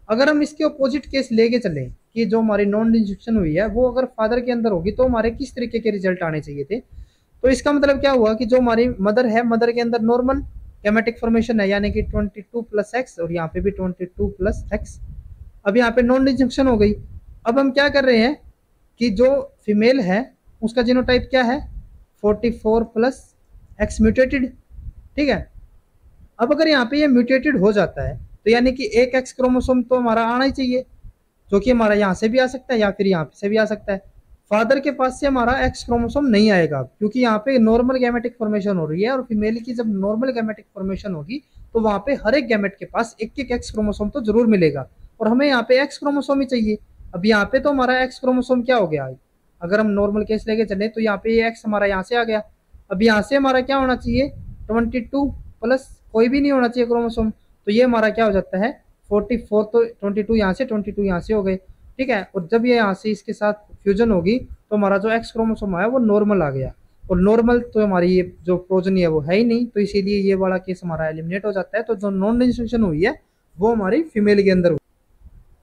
अगर हम इसके अपोजिट केस लेके चलें कि जो हमारी नॉन डिजंक्शन हुई है वो अगर फादर के अंदर होगी, तो हमारे किस तरीके के रिजल्ट आने चाहिए थे। तो इसका मतलब क्या हुआ कि जो हमारी मदर है, मदर के अंदर नॉर्मल गैमेटिक फॉर्मेशन है, यानी कि 22 प्लस एक्स, और यहाँ पे भी 22 प्लस एक्स। अब यहाँ पे नॉन डिजंक्शन हो गई। अब हम क्या कर रहे हैं कि जो फीमेल है उसका जीनोटाइप क्या है, 44 प्लस एक्स म्यूटेटेड। ठीक है, अब अगर यहाँ पे ये म्यूटेटेड हो जाता है तो यानी कि एक एक्स क्रोमोसोम तो हमारा आना ही चाहिए, जो कि हमारा यहाँ से भी आ सकता है या फिर यहाँ से भी आ सकता है। फादर के पास से हमारा एक्स क्रोमोसोम नहीं आएगा क्योंकि यहाँ पे नॉर्मल गैमेटिक फॉर्मेशन हो रही है, और फीमेल की जब नॉर्मल गैमेटिक फॉर्मेशन होगी तो वहाँ पे हर एक गैमेट के पास एक एक एक्स क्रोमोसोम तो जरूर मिलेगा, और हमें यहाँ पे एक्स क्रोमोसोम ही चाहिए। अब यहाँ पे तो हमारा एक्स क्रोमोसोम क्या हो गया, अगर हम नॉर्मल केस लेके चले तो यहाँ पे ये एक्स हमारा यहाँ से आ गया। अब यहाँ से हमारा क्या होना चाहिए, 22 प्लस कोई भी नहीं होना चाहिए क्रोमोसोम, तो ये हमारा क्या हो जाता है, 44, तो 22 यहाँ से 22 यहाँ से हो गए। ठीक है, और जब ये यहाँ से इसके साथ फ्यूजन होगी तो हमारा जो एक्स क्रोमोसोम आया वो नॉर्मल आ गया, और नॉर्मल तो हमारी ये जो प्रोजनी है वो है ही नहीं, तो इसीलिए ये वाला केस हमारा एलिमिनेट हो जाता है। तो जो नॉन डिस्टिंक्शन हुई है वो हमारी फीमेल के अंदर हुई।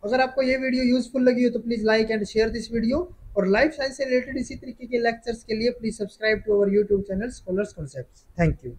अगर आपको ये वीडियो यूजफुल लगी हो तो please like and share this video, और लाइफ साइंस से रिलेटेड इसी तरीके के लेक्चर्स के लिए please subscribe to our YouTube channel Scholars Concepts. Thank you.